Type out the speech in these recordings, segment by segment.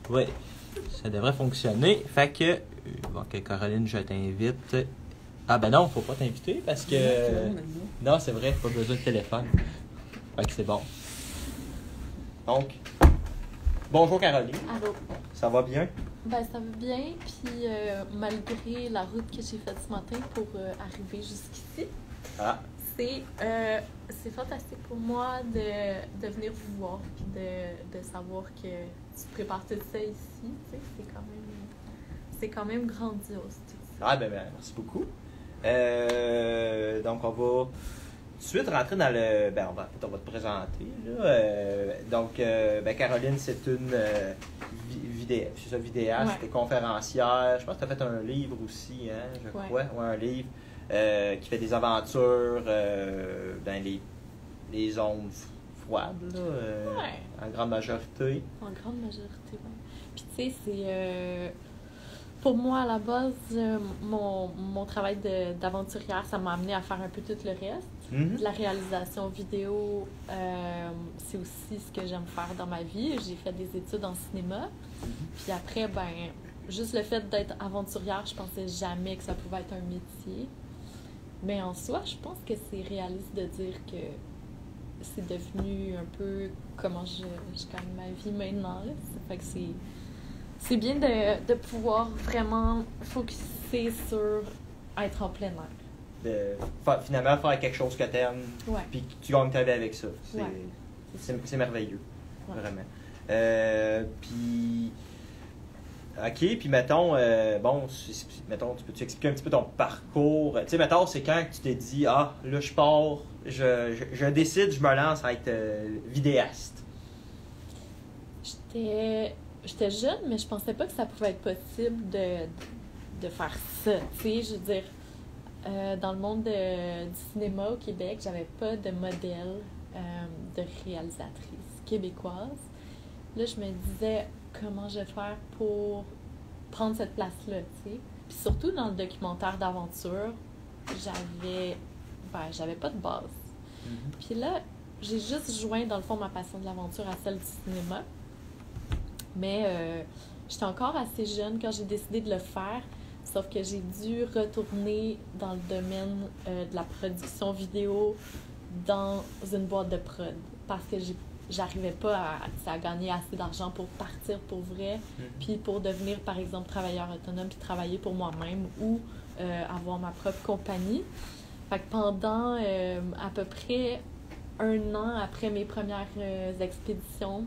Oui, ça devrait fonctionner. Fait que, bon, que Caroline, je t'invite. Ah ben non, faut pas t'inviter parce que... Non, c'est vrai, pas besoin de téléphone. Fait que c'est bon. Donc, bonjour Caroline. Allô. Ça va bien? Ben, ça va bien, puis malgré la route que j'ai faite ce matin pour arriver jusqu'ici, c'est fantastique pour moi de venir vous voir, puis de savoir que tu prépares tout ça ici. Tu sais, c'est quand même grandiose. Tout ça. Ah ben merci beaucoup. Donc, on va tout de suite rentrer dans le... Ben, on va te présenter. Là. Caroline, c'est une vidéaste, Ouais. conférencière. Je pense que tu as fait un livre aussi, hein, je crois. Ouais. Ouais, un livre qui fait des aventures dans les zones froides, là, Ouais. en grande majorité. En grande majorité, oui. Puis tu sais, c'est... pour moi, à la base, mon travail d'aventurière, ça m'a amené à faire un peu tout le reste. Mm-hmm. La réalisation vidéo, c'est aussi ce que j'aime faire dans ma vie. J'ai fait des études en cinéma. Puis après, juste le fait d'être aventurière, je pensais jamais que ça pouvait être un métier. Mais en soi, je pense que c'est réaliste de dire que c'est devenu un peu comment je gagne ma vie maintenant. Là. Ça fait que c'est bien de pouvoir vraiment focuser sur être en plein air. Finalement, faire quelque chose que t'aimes, Ouais. puis que tu gagnes ta vie avec ça. Ouais. C'est merveilleux, Ouais. vraiment. Puis... OK, puis mettons, mettons, peux-tu expliquer un petit peu ton parcours? Tu sais, mettons, c'est quand que tu t'es dit, là, je pars, je décide, je me lance à être vidéaste. J'étais jeune, mais je pensais pas que ça pouvait être possible de faire ça. Tu sais, je veux dire, dans le monde du cinéma au Québec, j'avais pas de modèle de réalisatrice québécoise. Là, je me disais, comment je vais faire pour prendre cette place-là, tu sais. Puis surtout dans le documentaire d'aventure, j'avais pas de base. Mm-hmm. Puis là, j'ai juste joint, dans le fond, ma passion de l'aventure à celle du cinéma. Mais j'étais encore assez jeune quand j'ai décidé de le faire, sauf que j'ai dû retourner dans le domaine de la production vidéo dans une boîte de prod parce que j'arrivais pas à gagner assez d'argent pour partir pour vrai, puis pour devenir, par exemple, travailleur autonome, puis travailler pour moi-même ou avoir ma propre compagnie. Fait que pendant à peu près 1 an après mes premières expéditions,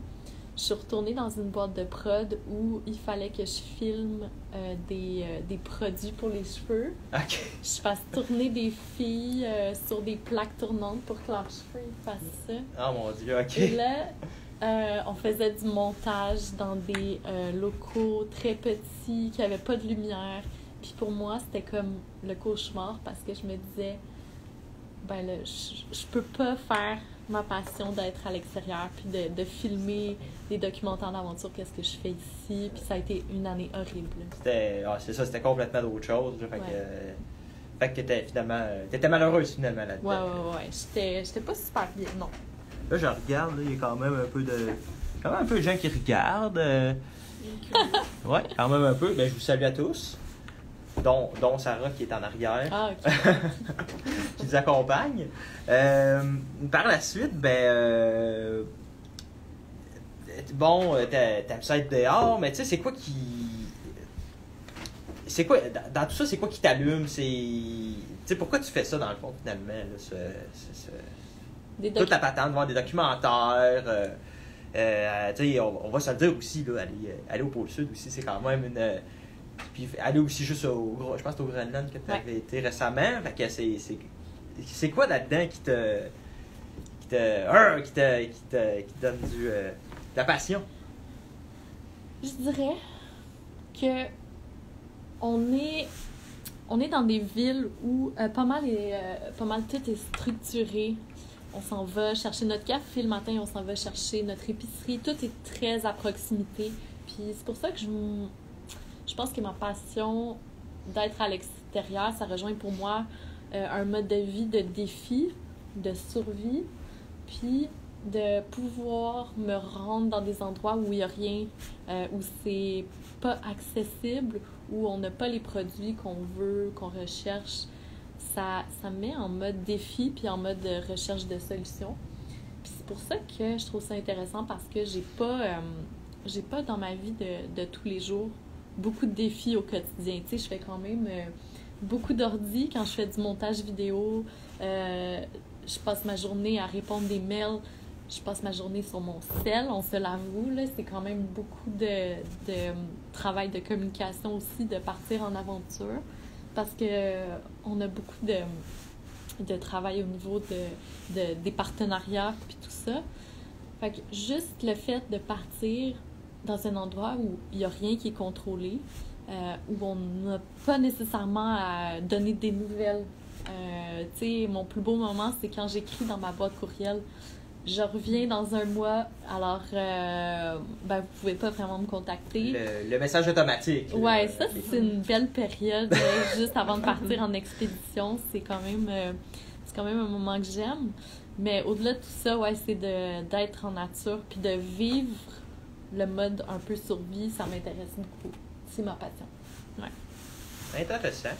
je suis retournée dans une boîte de prod où il fallait que je filme des produits pour les cheveux. OK. Je fasse tourner des filles sur des plaques tournantes pour que leurs cheveux fassent ça. Ah mon Dieu, OK. Et là, on faisait du montage dans des locaux très petits, qui n'avaient pas de lumière. Puis pour moi, c'était comme le cauchemar parce que je me disais, je peux pas faire ma passion d'être à l'extérieur puis de filmer des documentaires d'aventure, qu'est-ce que je fais ici, puis ça a été une année horrible. C'était complètement d'autre chose. Là, fait que t'étais malheureuse finalement là-dedans. Ouais. J'étais pas super bien, non. Là, je regarde, là, il y a quand même un peu de gens qui regardent. Ouais, quand même un peu. Ben, je vous salue à tous. Dont Sarah qui est en arrière. Ah, OK. Qui nous accompagne. Par la suite, t'aimes ça être dehors, mais tu sais, c'est quoi dans tout ça, c'est quoi qui t'allume? Tu sais, pourquoi tu fais ça dans le fond, finalement? Là, toute la patente, voir des documentaires. Tu sais, on va se le dire aussi, là, aller au pôle Sud aussi, c'est quand même une... Puis aller aussi juste je pense que c'est au Groenland que tu avais été récemment. Fait que c'est quoi là-dedans qui te donne de la passion? Je dirais que on est dans des villes où pas mal tout est structuré. On s'en va chercher notre café le matin, on s'en va chercher notre épicerie. Tout est très à proximité. Puis c'est pour ça que je pense que ma passion d'être à l'extérieur, ça rejoint pour moi un mode de vie de défi, de survie. Puis de pouvoir me rendre dans des endroits où il n'y a rien, où c'est pas accessible, où on n'a pas les produits qu'on veut, qu'on recherche, ça me met en mode défi puis en mode recherche de solutions. Puis c'est pour ça que je trouve ça intéressant parce que j'ai pas dans ma vie de tous les jours beaucoup de défis au quotidien. Tu sais, je fais quand même beaucoup d'ordi quand je fais du montage vidéo. Je passe ma journée à répondre des mails. Je passe ma journée sur mon cell, on se l'avoue, là, c'est quand même beaucoup de travail de communication aussi, de partir en aventure, parce que on a beaucoup de travail au niveau des partenariats puis tout ça. Fait que juste le fait de partir dans un endroit où il n'y a rien qui est contrôlé, où on n'a pas nécessairement à donner des nouvelles. Tu sais, mon plus beau moment, c'est quand j'écris dans ma boîte courriel. Je reviens dans un mois, alors vous pouvez pas vraiment me contacter. Le message automatique. Ouais, ça c'est une belle période juste avant de partir en expédition. C'est quand même un moment que j'aime. Mais au-delà de tout ça, ouais, c'est d'être en nature puis de vivre le mode un peu survie, ça m'intéresse beaucoup. C'est ma passion. Ouais. Intéressant.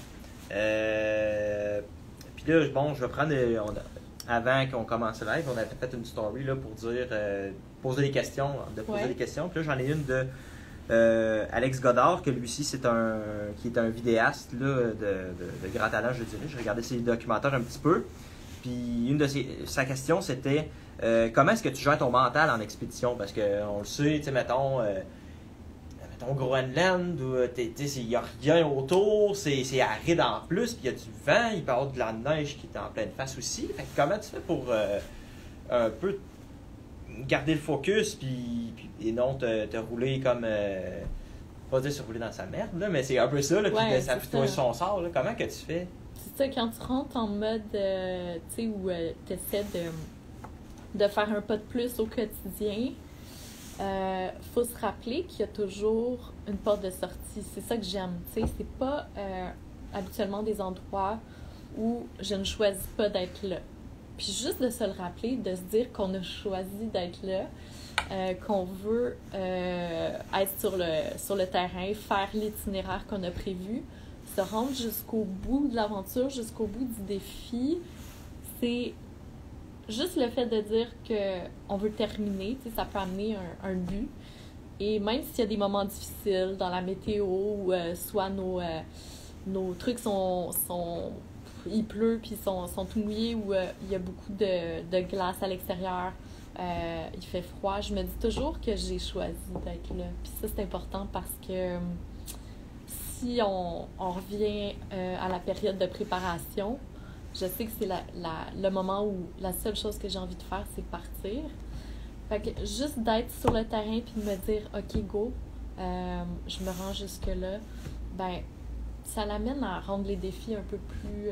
Puis là, bon, je vais prendre... Avant qu'on commence le live, on avait fait une story là, pour dire poser des questions. Des questions. Puis là, j'en ai une de Alex Godard, que lui aussi, qui est un vidéaste là, de grand talent, je dirais. J'ai regardé ses documentaires un petit peu. Puis sa question, c'était comment est-ce que tu gères ton mental en expédition? Parce qu'on le sait, tu sais, mettons Groenland, où il n'y a rien autour, c'est aride en plus, puis il y a du vent, il peut y avoir de la neige qui est en pleine face aussi. Fait que comment tu fais pour un peu garder le focus, et non te rouler comme... pas dire se rouler dans sa merde, là, mais c'est un peu ça, là, puis ça fait toi son sort. Là. Comment que tu fais? C'est ça, quand tu rentres en mode, tu sais, où tu essaies de faire un pas de plus au quotidien, faut se rappeler qu'il y a toujours une porte de sortie. C'est ça que j'aime. Tu sais, c'est pas habituellement des endroits où je ne choisis pas d'être là. Puis juste de se le rappeler, de se dire qu'on a choisi d'être là, qu'on veut être sur le terrain, faire l'itinéraire qu'on a prévu, se rendre jusqu'au bout de l'aventure, jusqu'au bout du défi, c'est juste le fait de dire qu'on veut terminer, tu sais, ça peut amener un but. Et même s'il y a des moments difficiles dans la météo, ou soit nos trucs il pleut puis sont tout mouillés, ou il y a beaucoup de glace à l'extérieur, il fait froid, je me dis toujours que j'ai choisi d'être là. Puis ça, c'est important parce que si on revient à la période de préparation, je sais que c'est le moment où la seule chose que j'ai envie de faire, c'est partir. Fait que juste d'être sur le terrain puis de me dire « OK, go, je me rends jusque-là », ben ça l'amène à rendre les défis un peu plus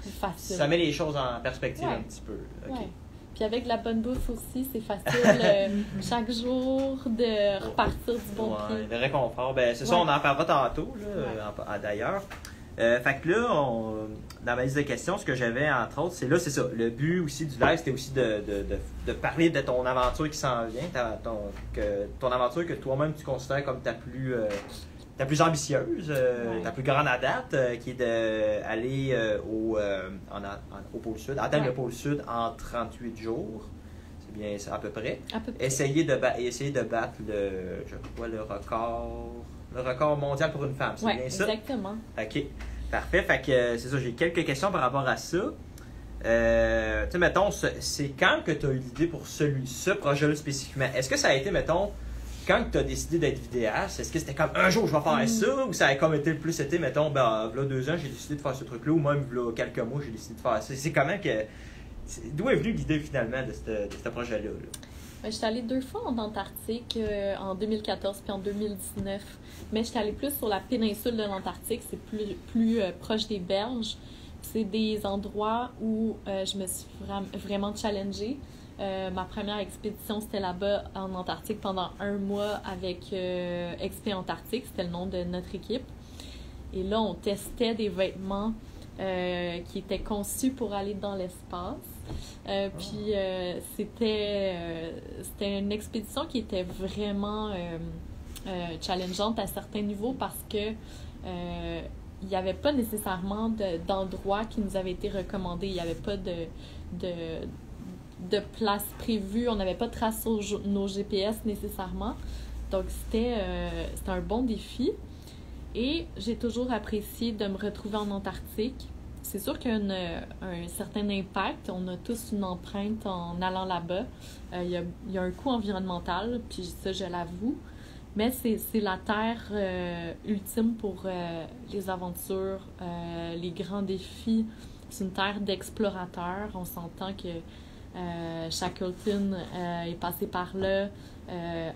faciles. Ça met les choses en perspective un petit peu. Okay. Ouais. Puis avec la bonne bouffe aussi, c'est facile chaque jour de repartir du bon pied. Le réconfort, ben c'est ça, on en parlera tantôt, là, d'ailleurs. Fait que là, dans ma liste de questions, ce que j'avais, entre autres, c'est ça. Le but aussi du live, c'était aussi de parler de ton aventure qui s'en vient, ton aventure que toi-même tu considères comme ta plus ambitieuse, ta plus grande à date, qui est d'aller au pôle Sud, atteindre le pôle Sud en 38 jours. C'est bien ça, à peu près. Essayer de battre le record mondial pour une femme, c'est bien ça? Exactement. OK, parfait. Fait que c'est ça, j'ai quelques questions par rapport à ça. Tu sais, mettons, c'est quand que tu as eu l'idée pour ce projet-là spécifiquement? Est-ce que ça a été, mettons, quand tu as décidé d'être vidéaste, est-ce que c'était comme un jour je vais faire ça, ou ça a comme été le plus été, mettons, là 2 ans, j'ai décidé de faire ce truc-là, ou même là quelques mois, j'ai décidé de faire ça. C'est comment que... D'où est venue l'idée finalement de ce projet-là? Là? Je suis allée 2 fois en Antarctique, en 2014 puis en 2019. Mais je suis allée plus sur la péninsule de l'Antarctique, c'est plus proche des berges. C'est des endroits où je me suis vraiment challengée. Ma première expédition, c'était là-bas en Antarctique pendant 1 mois avec Expé Antarctique, c'était le nom de notre équipe. Et là, on testait des vêtements qui étaient conçus pour aller dans l'espace. C'était une expédition qui était vraiment challengeante à certains niveaux parce que il n'y avait pas nécessairement d'endroits qui nous avaient été recommandés. Il n'y avait pas de place prévue. On n'avait pas tracé nos GPS nécessairement. Donc, c'était un bon défi. Et j'ai toujours apprécié de me retrouver en Antarctique. C'est sûr qu'il y a un certain impact. On a tous une empreinte en allant là-bas. Il y a un coût environnemental, puis ça, je l'avoue. Mais c'est la terre ultime pour les aventures, les grands défis. C'est une terre d'explorateurs. On s'entend que Shackleton est passé par là,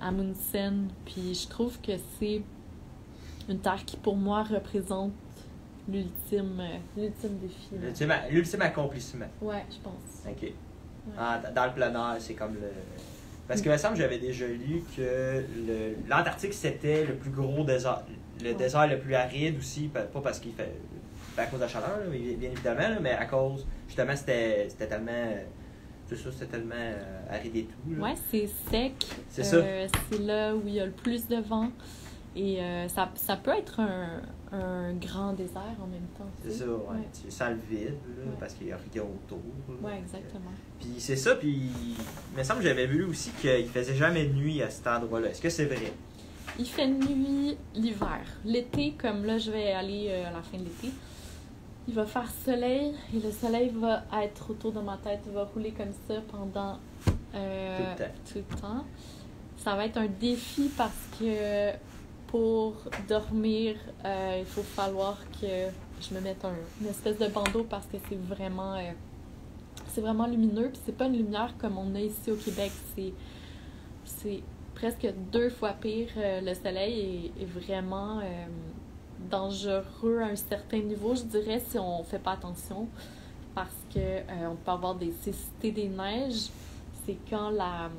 Amundsen. Puis je trouve que c'est une terre qui, pour moi, représente l'ultime défi. L'ultime accomplissement. Ouais, je pense. OK. Ouais. Ah, dans le plein air, c'est comme le... Parce que, il me semble, j'avais déjà lu que l'Antarctique, c'était le plus gros désert. Le désert le plus aride aussi, pas parce qu'il fait... à cause de la chaleur, là, bien évidemment, là, mais à cause, justement, c'était tellement... tout ça, c'était tellement aride et tout. Là. Ouais, c'est sec. C'est ça. C'est là où il y a le plus de vent. Et ça peut être un grand désert en même temps. C'est ça, ouais. Tu sens le vide, là, parce qu'il n'y a rien autour. Oui, exactement. Puis c'est ça, puis il me semble que j'avais vu aussi qu'il faisait jamais de nuit à cet endroit-là. Est-ce que c'est vrai? Il fait nuit l'hiver. L'été, comme là, je vais aller à la fin de l'été, il va faire soleil et le soleil va être autour de ma tête. Il va rouler comme ça pendant tout le temps. Ça va être un défi parce que pour dormir, il faut falloir que je me mette une espèce de bandeau parce que c'est vraiment lumineux. Puis c'est pas une lumière comme on a ici au Québec. C'est presque 2 fois pire. Le soleil est vraiment dangereux à un certain niveau, je dirais, si on fait pas attention. Parce que on peut avoir des cécités des neiges. C'est quand la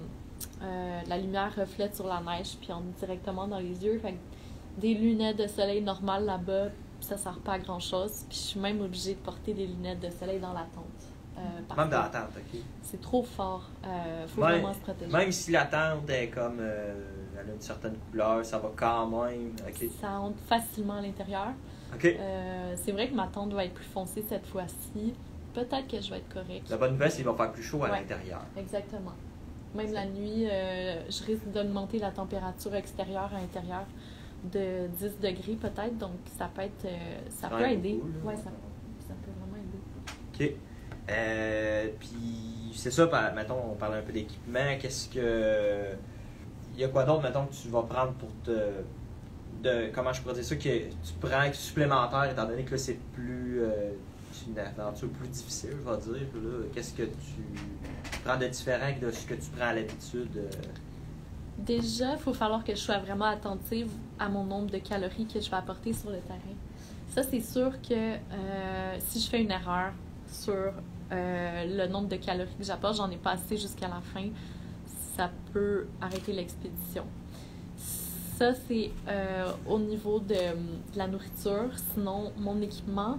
lumière reflète sur la neige puis entre directement dans les yeux. Fait que des lunettes de soleil normales là-bas, ça sert pas à grand-chose. Puis je suis même obligée de porter des lunettes de soleil dans la tente. Même dans la tente, OK. C'est trop fort. Faut vraiment se protéger. Même si la tente est comme... elle a une certaine couleur, ça va quand même... OK. Ça entre facilement à l'intérieur. OK. C'est vrai que ma tente va être plus foncée cette fois-ci. Peut-être que je vais être correcte. La bonne nouvelle, c'est qu'il va faire plus chaud à l'intérieur. Exactement. Même la nuit, je risque d'augmenter la température extérieure à l'intérieur de 10 degrés peut-être. Donc, ça peut être... ça peut aider. Oui, ça peut vraiment aider. OK. Puis, c'est ça, mettons, on parle un peu d'équipement. Qu'est-ce que... Il y a quoi d'autre, mettons, que tu vas prendre pour comment je pourrais dire ça, que tu prends supplémentaire, étant donné que là, c'est plus... c'est une aventure plus difficile, je vais dire. Là. Qu'est-ce que tu prends de différent de ce que tu prends à l'habitude? Déjà, il faut falloir que je sois vraiment attentive à mon nombre de calories que je vais apporter sur le terrain. Ça, c'est sûr que si je fais une erreur sur le nombre de calories que j'apporte, j'en ai pas assez jusqu'à la fin, ça peut arrêter l'expédition. Ça, c'est au niveau de la nourriture. Sinon, mon équipement,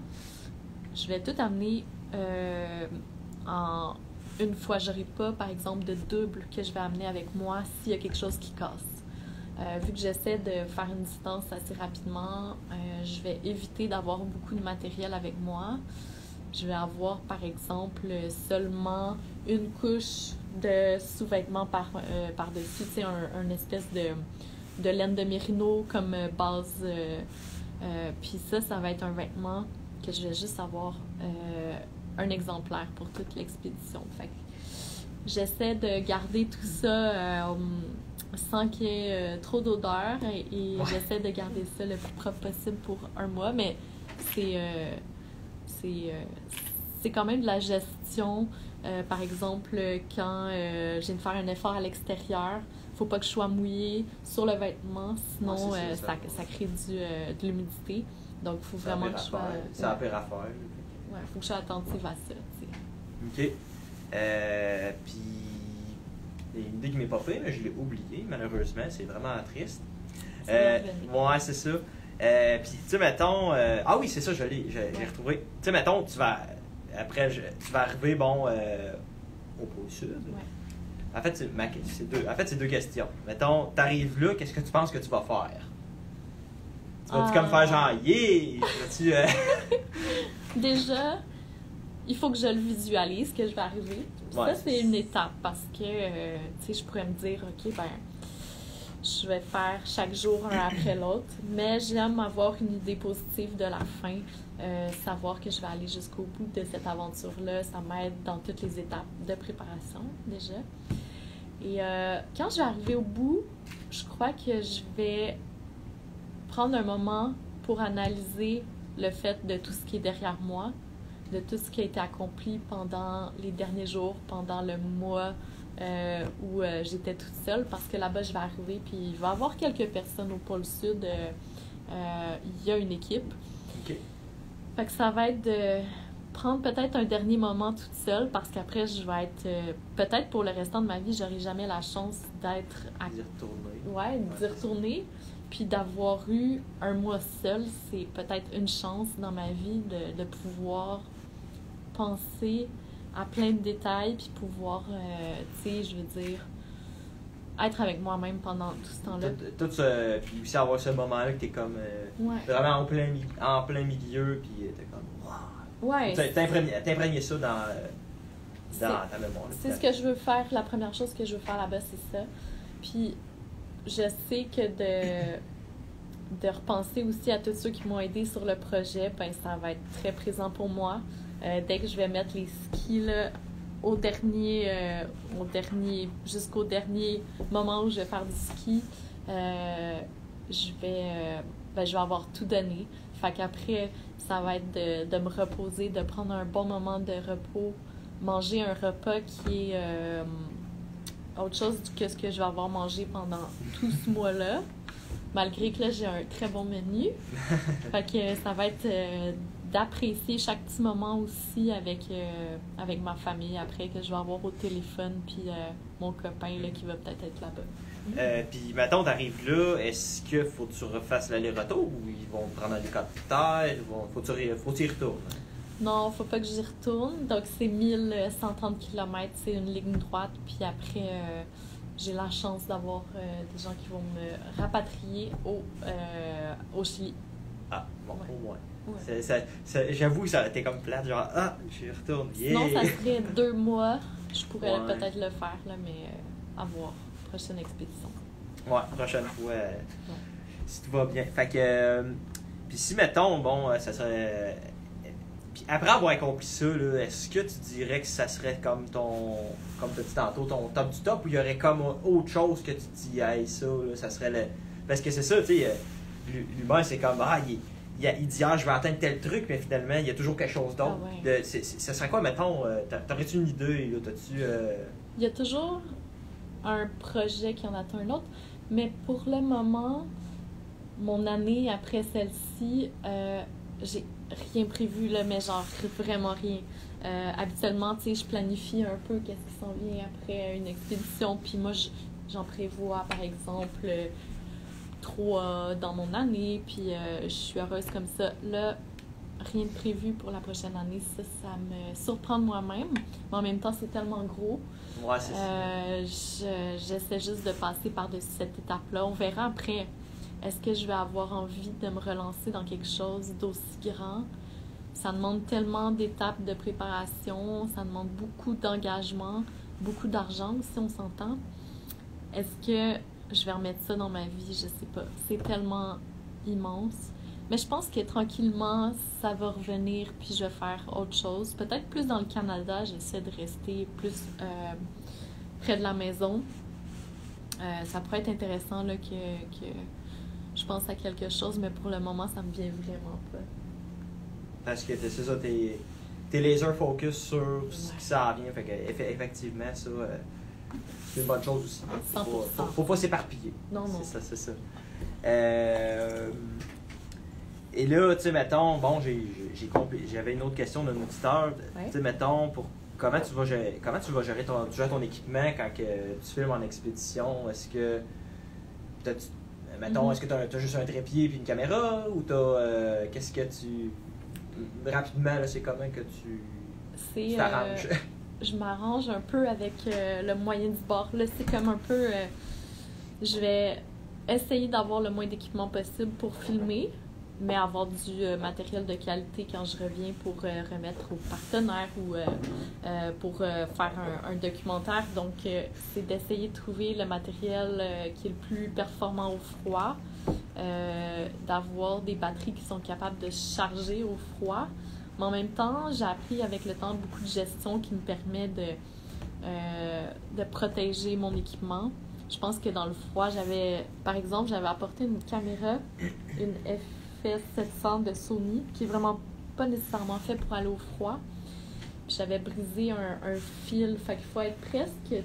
je vais tout amener une fois. Je n'aurai pas, par exemple, de double que je vais amener avec moi s'il y a quelque chose qui casse. Vu que j'essaie de faire une distance assez rapidement, je vais éviter d'avoir beaucoup de matériel avec moi. Je vais avoir, par exemple, seulement une couche de sous-vêtements par-dessus, tu sais, un espèce de laine de mérino comme base. Puis ça va être un vêtement que je vais juste avoir un exemplaire pour toute l'expédition. Fait que j'essaie de garder tout ça sans qu'il y ait trop d'odeur et j'essaie de garder ça le plus propre possible pour un mois, mais c'est quand même de la gestion. Par exemple, quand je viens de faire un effort à l'extérieur, il ne faut pas que je sois mouillée sur le vêtement, sinon ça crée de l'humidité. Donc, il faut vraiment que je sois... C'est un peu à faire. Ouais, il faut que je sois attentive à ça. T'sais. OK. Puis, il y a une idée qui m'est pas faite, mais je l'ai oubliée, malheureusement. C'est vraiment triste. Ouais, c'est ça. Puis, tu sais, mettons... oui, c'est ça, j'ai retrouvé. Tu sais, mettons, tu vas arriver, au pôle sud. Ouais. En fait, c'est deux questions. Mettons, t'arrives là, qu'est-ce que tu penses que tu vas faire? Tu vas-tu comme faire genre, yeah! Vas-tu, Déjà, il faut que je le visualise, que je vais arriver. Ouais. Ça, c'est une étape parce que, tu sais, je pourrais me dire, OK, ben, je vais faire chaque jour un après l'autre, mais j'aime avoir une idée positive de la fin, savoir que je vais aller jusqu'au bout de cette aventure-là. Ça m'aide dans toutes les étapes de préparation, déjà. Et quand je vais arriver au bout, je crois que je vais prendre un moment pour analyser le fait de tout ce qui est derrière moi, de tout ce qui a été accompli pendant les derniers jours, pendant le mois où j'étais toute seule, parce que là-bas, je vais arriver, puis il va y avoir quelques personnes au pôle sud. Il y a une équipe. OK. Fait que ça va être de prendre peut-être un dernier moment toute seule, parce qu'après, je vais être... peut-être pour le restant de ma vie, j'aurai jamais la chance d'être... D'y retourner. Ouais, d'y retourner. Puis d'avoir eu un mois seul, c'est peut-être une chance dans ma vie de pouvoir penser à plein de détails, puis pouvoir, tu sais, je veux dire, être avec moi-même pendant tout ce temps-là. Puis aussi avoir ce moment-là que t'es comme Ouais. vraiment en plein milieu, puis t'es comme, wow! Ouais. T'imprégner ça dans ta mémoire. C'est ce que je veux faire. La première chose que je veux faire là-bas, c'est ça. Puis je sais que de repenser aussi à tous ceux qui m'ont aidé sur le projet, ben ça va être très présent pour moi. Dès que je vais mettre les skis là, jusqu'au dernier moment où je vais faire du ski, je vais avoir tout donné. Fait qu'après, ça va être de me reposer, de prendre un bon moment de repos, manger un repas qui est autre chose que ce que je vais avoir mangé pendant tout ce mois-là. Malgré que là, j'ai un très bon menu. Fait que ça va être d'apprécier chaque petit moment aussi avec ma famille après que je vais avoir au téléphone, puis mon copain là, qui va peut-être être là-bas. Puis, mettons, t'arrives là, est-ce qu'il faut que tu refasses l'aller-retour ou ils vont te prendre un hélicoptère? Faut que tu y retournes? Non, faut pas que j'y retourne. Donc, c'est 1130 km, c'est une ligne droite. Puis après, j'ai la chance d'avoir des gens qui vont me rapatrier au Chili. Ah, bon, Ouais. au moins. Ouais. J'avoue, ça a été comme plate, genre, j'y retourne, yeah! Sinon, ça serait 2 mois. Je pourrais Ouais. peut-être le faire, là, mais à voir. Prochaine expédition. Ouais, prochaine fois, si tout va bien. Fait que, puis si, mettons, bon, ça serait... Puis après avoir accompli ça, là, est-ce que tu dirais que ça serait comme comme tu as dit tantôt, ton top du top, ou il y aurait comme autre chose que tu te dis, hey, ça, là, ça serait le... Parce que c'est ça, tu sais, l'humain, c'est comme, il dit, je vais atteindre tel truc, mais finalement, il y a toujours quelque chose d'autre. Ah ouais. Ça serait quoi, mettons, t'aurais-tu une idée, là, t'as-tu... Il y a toujours un projet qui en attend un autre, mais pour le moment, mon année après celle-ci, j'ai rien prévu, là, mais genre vraiment rien. Habituellement, tu sais, je planifie un peu qu'est-ce qui s'en vient après une expédition, puis moi, j'en prévois, par exemple, 3 dans mon année, puis je suis heureuse comme ça. Là, rien de prévu pour la prochaine année, ça me surprend de moi-même, mais en même temps, c'est tellement gros. Ouais, c'est ça. J'essaie juste de passer par-dessus cette étape-là. On verra après. Est-ce que je vais avoir envie de me relancer dans quelque chose d'aussi grand? Ça demande tellement d'étapes de préparation, ça demande beaucoup d'engagement, beaucoup d'argent aussi, on s'entend. Est-ce que je vais remettre ça dans ma vie? Je sais pas. C'est tellement immense. Mais je pense que tranquillement, ça va revenir, puis je vais faire autre chose. Peut-être plus dans le Canada, j'essaie de rester plus près de la maison. Ça pourrait être intéressant là, que je pense à quelque chose, mais pour le moment, ça me vient vraiment pas. Parce que c'est ça, t'es laser focus sur ce qui s'en vient. Fait que effectivement, ça, c'est une bonne chose aussi. Faut pas s'éparpiller. Non. C'est ça. Et là, tu sais, mettons, bon, j'avais une autre question d'un auditeur. Ouais. Tu sais, mettons, comment tu vas gérer ton équipement quand que tu filmes en expédition? Est-ce que est-ce que t'as juste un trépied puis une caméra, ou qu'est-ce que tu... Rapidement, là, c'est comment que tu t'arranges? je m'arrange un peu avec le moyen du bord. Là, c'est comme un peu... je vais essayer d'avoir le moins d'équipement possible pour filmer, mais avoir du matériel de qualité quand je reviens pour remettre aux partenaires ou pour faire un documentaire. Donc, c'est d'essayer de trouver le matériel qui est le plus performant au froid, d'avoir des batteries qui sont capables de charger au froid. Mais en même temps, j'ai appris avec le temps beaucoup de gestion qui me permet de protéger mon équipement. Je pense que dans le froid, par exemple, j'avais apporté une caméra, une FS700 de Sony, qui est vraiment pas nécessairement fait pour aller au froid. Puis j'avais brisé un fil, fait qu'il faut être presque,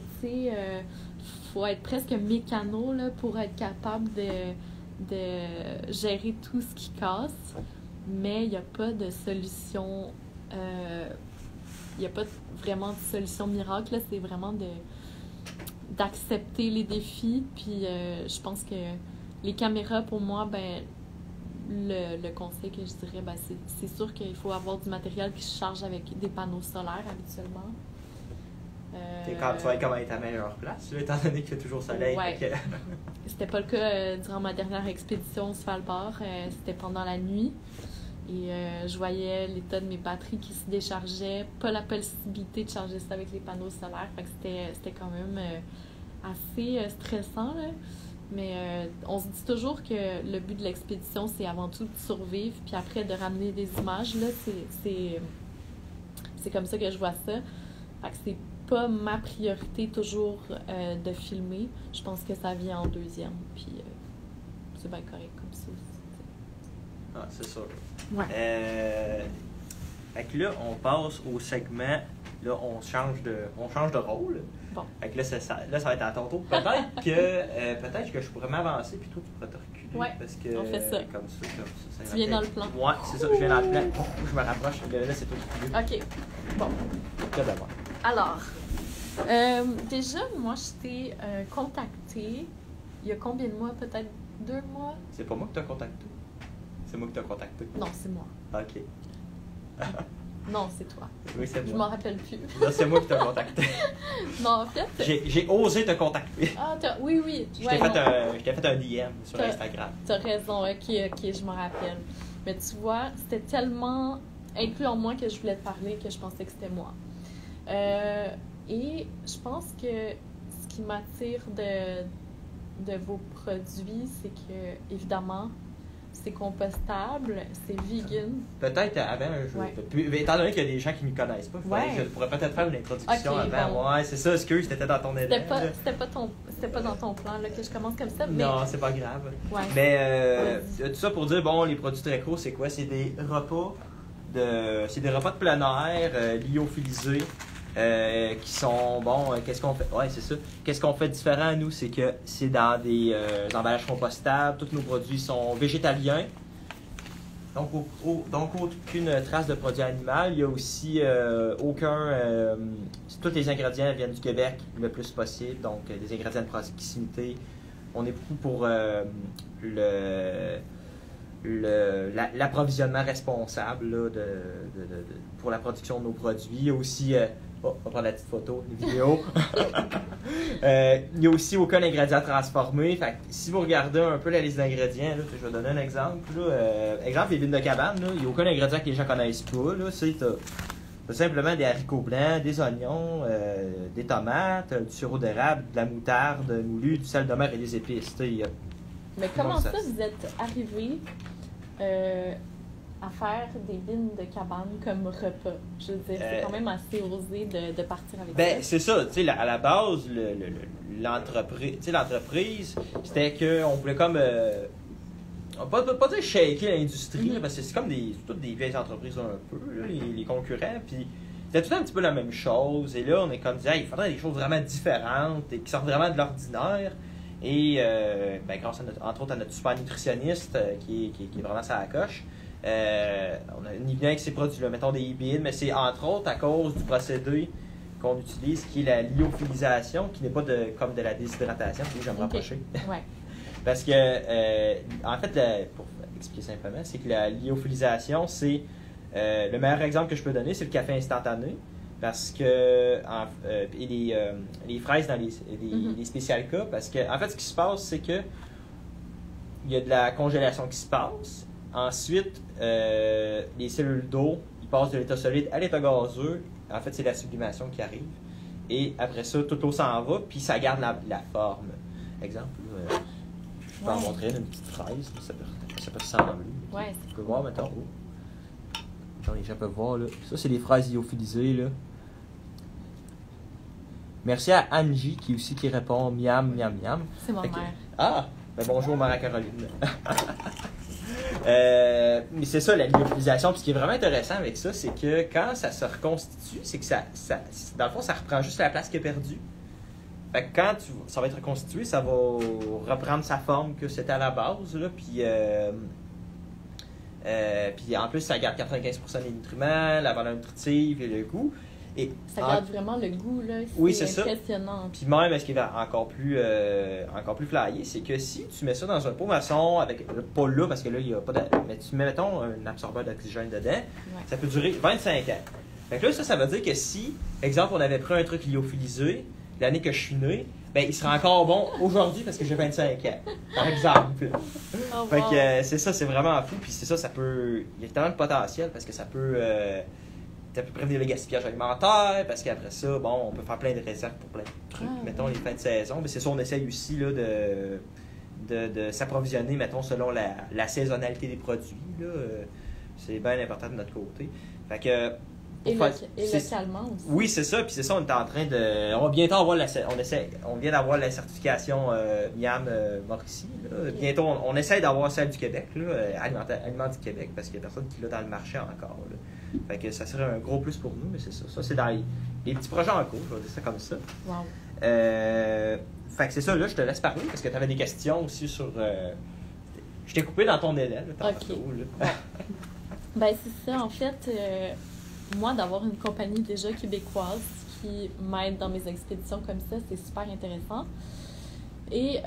faut être presque mécano là, pour être capable de gérer tout ce qui casse. Mais il n'y a pas de solution, il n'y a pas vraiment de solution miracle, là, c'est vraiment d'accepter les défis. Puis je pense que les caméras, pour moi, ben le conseil que je dirais, ben c'est sûr qu'il faut avoir du matériel qui se charge avec des panneaux solaires habituellement. Tu vas comment être à meilleure place, là, étant donné qu'il fait toujours soleil. Ouais. C'était pas le cas durant ma dernière expédition au Svalbard. C'était pendant la nuit. Et je voyais l'état de mes batteries qui se déchargeaient. Pas la possibilité de charger ça avec les panneaux solaires. Fait que c'était quand même assez stressant, là. Mais on se dit toujours que le but de l'expédition, c'est avant tout de survivre. Puis après, de ramener des images. Là, c'est comme ça que je vois ça. Fait que c'est pas ma priorité toujours de filmer. Je pense que ça vient en deuxième. Puis c'est bien correct comme ça aussi. Ah, c'est sûr. Ouais. Fait que là, on passe au segment. Là, on change de rôle. Bon. Fait que là, ça va être à ton tour. Peut-être que je pourrais m'avancer, puis toi, tu pourrais te reculer. Ouais, parce que, on fait ça. Comme ça Tu viens dans le plan. Ouais, c'est ça, je viens dans le plan. Je me rapproche. Là, c'est toi qui OK. Bon. Toi d'abord. Alors, déjà, moi, je t'ai contacté il y a combien de mois? Peut-être 2 mois? C'est pas moi que t'as contacté. C'est moi qui t'ai contacté. Non, c'est moi. OK. Non, c'est toi. Oui, c'est Je moi. m'en rappelle plus. Là, c'est moi qui t'ai contacté. Non, en fait... J'ai osé te contacter. Ah, oui. Je t'ai fait un DM sur Instagram. T'as raison, ok, je m'en rappelle. Mais tu vois, c'était tellement inclus en moi que je voulais te parler que je pensais que c'était moi. Et je pense que ce qui m'attire de vos produits, c'est que, évidemment, c'est compostable, c'est vegan. Peut-être avant un jour. Ouais. Puis, étant donné qu'il y a des gens qui ne me connaissent pas, je pourrais peut-être faire une introduction avant. Bon. Ouais, c'est ça, excuse, c'était dans ton élan. C'était pas dans ton plan là, que je commence comme ça. Mais... Non, c'est pas grave. Ouais. Mais tout ça pour dire, bon, les produits Treco, c'est quoi? C'est des repas de plein air lyophilisés. Qui sont, bon, qu'est-ce qu'on fait? Ouais, c'est ça. Qu'est-ce qu'on fait différent, nous? C'est que c'est dans des emballages compostables. Tous nos produits sont végétaliens. Donc, aucune trace de produit animal. Il y a aussi tous les ingrédients viennent du Québec le plus possible. Donc, des ingrédients de proximité. On est beaucoup pour l'approvisionnement responsable là, pour la production de nos produits. Il y a aussi... on va prendre la petite photo, une vidéo. Il n'y a aussi aucun ingrédient transformé. Fait que si vous regardez un peu la liste d'ingrédients, là, je vais donner un exemple. Exemple, les vignes de cabane, là, il n'y a aucun ingrédient que les gens connaissent pas. T'as simplement des haricots blancs, des oignons, des tomates, du sirop d'érable, de la moutarde moulue, du sel de mer et des épices. Mais comment ça, vous êtes arrivé à faire des vignes de cabane comme repas? Je veux dire, c'est quand même assez osé de partir avec ça. C'est ça. Tu sais, à la base, l'entreprise, c'était qu'on voulait comme... on va pas dire shaker l'industrie, parce que c'est comme toutes des vieilles entreprises un peu, là, les concurrents. Puis c'était tout un petit peu la même chose. Et là, on est comme dit, il faudrait des choses vraiment différentes et qui sortent vraiment de l'ordinaire. Et grâce entre autres à notre super nutritionniste qui est vraiment ça à la coche, on a ni bien avec ces produits-là, mettons des hybrides, mais c'est entre autres à cause du procédé qu'on utilise qui est la lyophilisation, qui n'est pas comme de la déshydratation. Je vais me rapprocher. Ouais. Parce que, en fait, pour expliquer simplement, c'est que la lyophilisation, c'est le meilleur exemple que je peux donner, c'est le café instantané. Parce que et les fraises dans les spécial cas, parce que en fait ce qui se passe, c'est que il y a de la congélation qui se passe. Ensuite, les cellules d'eau, ils passent de l'état solide à l'état gazeux. En fait, c'est la sublimation qui arrive. Et après ça, toute l'eau s'en va, puis ça garde la forme. Exemple, je peux en montrer une petite fraise, ça peut ressembler. Ouais, tu peux voir, mettons. Genre, les gens peuvent voir, là. Ça, c'est les fraises lyophilisées, là. Merci à Angie qui répond miam, miam, miam. C'est ma mère. Ah! Ben bonjour, Marie-Caroline. Mais c'est ça, la lyophilisation. Puis ce qui est vraiment intéressant avec ça, c'est que quand ça se reconstitue, c'est que dans le fond, ça reprend juste la place qui est perdue. Fait que quand ça va être reconstitué, ça va reprendre sa forme que c'était à la base. Là, puis en plus, ça garde 95% des nutriments, la valeur nutritive et le goût. Et ça garde vraiment le goût, là. Oui, c'est impressionnant. Puis même, ce qui est encore plus flyé, c'est que si tu mets ça dans un pot maçon, pas là, parce que là, il n'y a pas de... Mais tu mets, mettons, un absorbeur d'oxygène dedans, ça peut durer 25 ans. Fait que là, ça veut dire que si, exemple, on avait pris un truc lyophilisé, l'année que je suis né, ben il sera encore bon aujourd'hui parce que j'ai 25 ans, par exemple. Oh, fait que c'est ça, c'est vraiment fou. Puis c'est ça, ça peut... Il y a tellement de potentiel parce que ça peut... Ça peut prévenir le gaspillage alimentaire, parce qu'après ça, bon, on peut faire plein de réserves pour plein de trucs. Mettons, les fins de saison. Mais c'est ça, on essaye aussi là, de s'approvisionner, mettons, selon la saisonnalité des produits. Là. C'est bien important de notre côté. Fait que... Et localement aussi. Oui, c'est ça. Puis c'est ça, on est en train de... On va bientôt avoir on vient d'avoir la certification Miam Mauricie. Bientôt, on essaie d'avoir celle du Québec, là, Aliment du Québec, parce qu'il n'y a personne qui l'a dans le marché encore. Là. Fait que ça serait un gros plus pour nous, mais c'est ça. Ça, c'est dans les petits projets en cours, je vais dire ça comme ça. Wow. Fait que c'est ça, là, je te laisse parler, parce que tu avais des questions aussi sur... Je t'ai coupé dans ton élan, là, tantôt. Là. Ben, c'est ça, en fait... Moi, d'avoir une compagnie déjà québécoise qui m'aide dans mes expéditions comme ça, c'est super intéressant. Et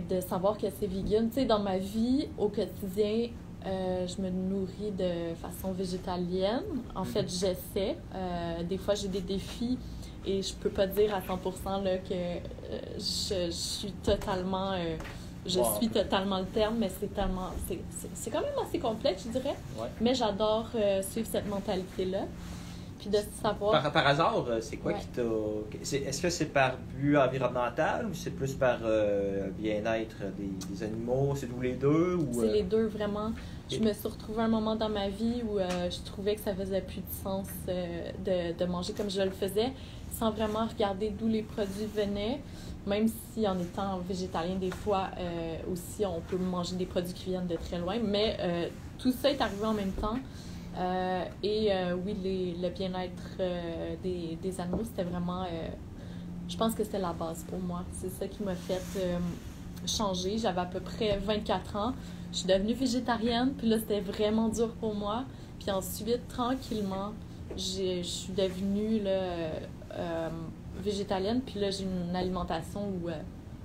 de savoir que c'est vegan. Tu sais, dans ma vie, au quotidien, je me nourris de façon végétalienne. En fait, j'essaie. Des fois, j'ai des défis et je peux pas dire à 100% là, que je suis totalement... suis totalement le terme, mais c'est quand même assez complexe, je dirais. Ouais. Mais j'adore suivre cette mentalité-là. Puis de savoir... Par hasard, c'est quoi qui t'a... Est-ce que c'est par but environnemental ou c'est plus par bien-être des animaux? C'est tous les deux? Ou, C'est les deux, vraiment. Je me suis retrouvée à un moment dans ma vie où je trouvais que ça faisait plus de sens de manger comme je le faisais, sans vraiment regarder d'où les produits venaient. Même si en étant végétalien, des fois, aussi, on peut manger des produits qui viennent de très loin. Mais tout ça est arrivé en même temps. Oui, le bien-être des animaux, c'était vraiment... je pense que c'était la base pour moi. C'est ça qui m'a fait changer. J'avais à peu près 24 ans. Je suis devenue végétarienne. Puis là, c'était vraiment dur pour moi. Puis ensuite, tranquillement, je suis devenue... végétalienne, puis là, j'ai une alimentation où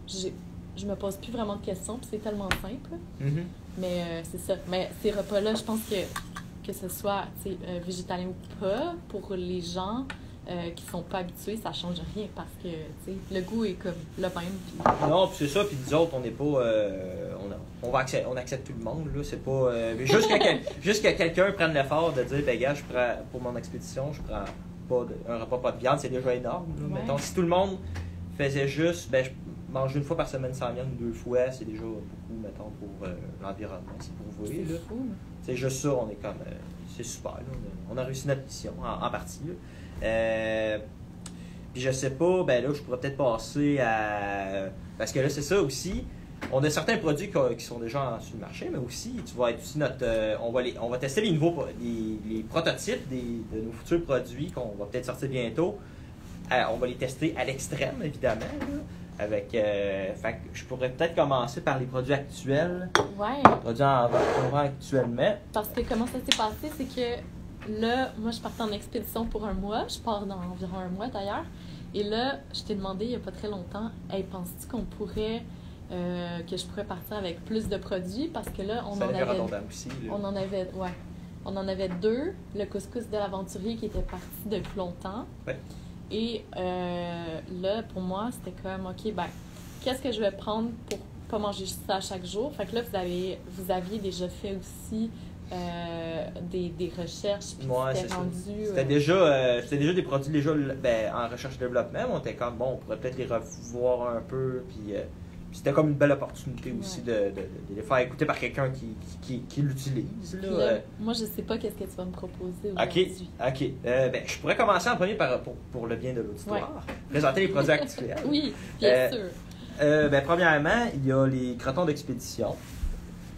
je me pose plus vraiment de questions, puis c'est tellement simple. Mm-hmm. Mais c'est ça. Mais ces repas-là, je pense que ce soit végétalien ou pas, pour les gens qui sont pas habitués, ça change rien parce que le goût est comme le même. Puis... Non, puis c'est ça, puis nous autres, on n'est pas... on accepte tout le monde, là, c'est pas... juste que quelqu'un prenne l'effort de dire, ben gars, je prends, pour mon expédition, je prends un repas pas de viande, c'est déjà énorme. Ouais. Mettons, si tout le monde faisait juste, je mange une fois par semaine sans viande ou 2 fois, c'est déjà beaucoup, mettons, pour l'environnement, c'est pour vous. C'est fou. C'est juste ça, on est comme... c'est super, là, on a réussi notre mission, en partie. Puis je sais pas, là, je pourrais peut-être passer à... Parce que là, c'est ça aussi, on a certains produits qui sont déjà sur le marché, mais aussi, tu vas être aussi notre... on va tester les prototypes de nos futurs produits qu'on va peut-être sortir bientôt. On va les tester à l'extrême, évidemment. Là, fait que je pourrais peut-être commencer par les produits actuels. Ouais. Les produits qu'on vend actuellement. Parce que comment ça s'est passé, c'est que là, moi, je partais en expédition pour 1 mois. Je pars dans environ 1 mois, d'ailleurs. Et là, je t'ai demandé, il n'y a pas très longtemps, « Hey, penses-tu qu'on pourrait... que je pourrais partir avec plus de produits? » Parce que là, on en avait... Aussi, là. On on en avait 2. Le couscous de l'aventurier qui était parti depuis longtemps. Ouais. Et là, pour moi, c'était comme, OK, ben, qu'est-ce que je vais prendre pour pas manger ça à chaque jour? Fait que là, vous aviez déjà fait aussi des recherches, puis c'était rendu... C'était déjà des produits déjà en recherche et développement. On était comme, bon, on pourrait peut-être les revoir un peu, puis c'était comme une belle opportunité aussi de les faire écouter par quelqu'un qui l'utilise. Là, moi, je sais pas qu'est-ce que tu vas me proposer aujourd'hui. OK. Je pourrais commencer en premier pour le bien de l'auditoire. Ouais. Présenter les produits actuels. Oui, bien sûr. Premièrement, il y a les crotons d'expédition.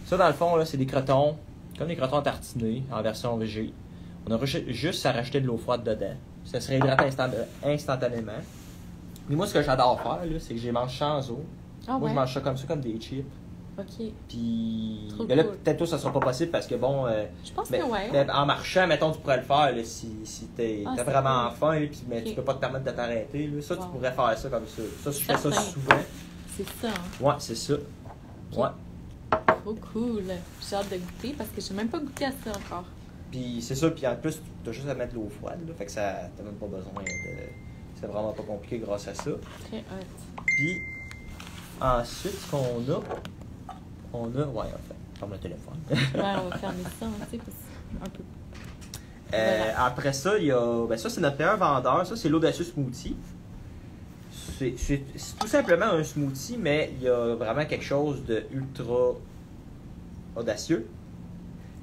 Ça, dans le fond, là, c'est des crotons, comme des crotons tartinés, en version VG. On a juste à rajouter de l'eau froide dedans. Ça se réhydrate instantanément. Mais moi, ce que j'adore faire, là, c'est que je les mange sans eau. Moi, je mange ça comme des chips. OK. Puis là, peut-être toi, ça sera pas possible parce que bon. Je pense que ouais. En marchant, mettons, tu pourrais le faire là, si t'as vraiment faim, puis mais tu peux pas te permettre de t'arrêter. Là. Ça, tu pourrais faire ça comme ça. Ça, je fais ça souvent. C'est ça. Hein? Ouais, c'est ça. Okay. Ouais. Trop cool. J'ai hâte de goûter parce que j'ai même pas goûté à ça encore. Puis c'est ça, puis en plus, tu as juste à mettre l'eau froide, là, fait que ça t'as même pas besoin de. C'est vraiment pas compliqué grâce à ça. Très hot. Puis ensuite, ce qu'on a. On a. Ouais, en fait, ferme le téléphone. Ouais, on va fermer ça, tu sais, un peu. Voilà. Après ça, il y a. Ça, c'est notre meilleur vendeur. Ça, c'est l'audacieux smoothie. C'est tout simplement un smoothie, mais il y a vraiment quelque chose de ultra audacieux.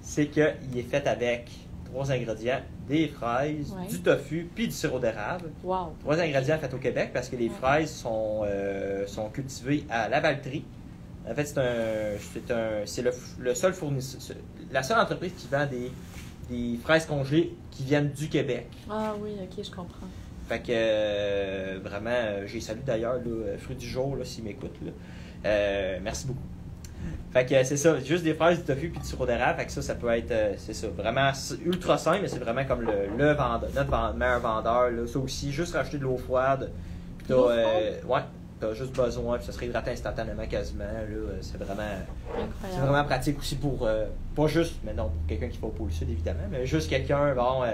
C'est qu'il est fait avec 3 ingrédients, des fraises, du tofu, puis du sirop d'érable. Wow. 3 ingrédients faits au Québec parce que les fraises sont cultivées à Lavaltrie. En fait, c'est le seul fournisseur, la seule entreprise qui vend des fraises congelées qui viennent du Québec. Ah oui, ok, je comprends. Fait que vraiment, j'ai salué d'ailleurs Fruit du jour, là, s'il m'écoute. Merci beaucoup. Fait que c'est ça, juste des fraises, du tofu puis du sirop d'érable. Fait que ça peut être, c'est ça, vraiment ultra simple, mais c'est vraiment comme le vendeur, notre meilleur vendeur. Là. Ça aussi, juste rajouter de l'eau froide. Puis t'as juste besoin, puis ça se réhydrate instantanément quasiment. Là, c'est vraiment pratique aussi pour, pas juste, mais non, pour quelqu'un qui ne va pas au sud évidemment, mais juste quelqu'un, bon,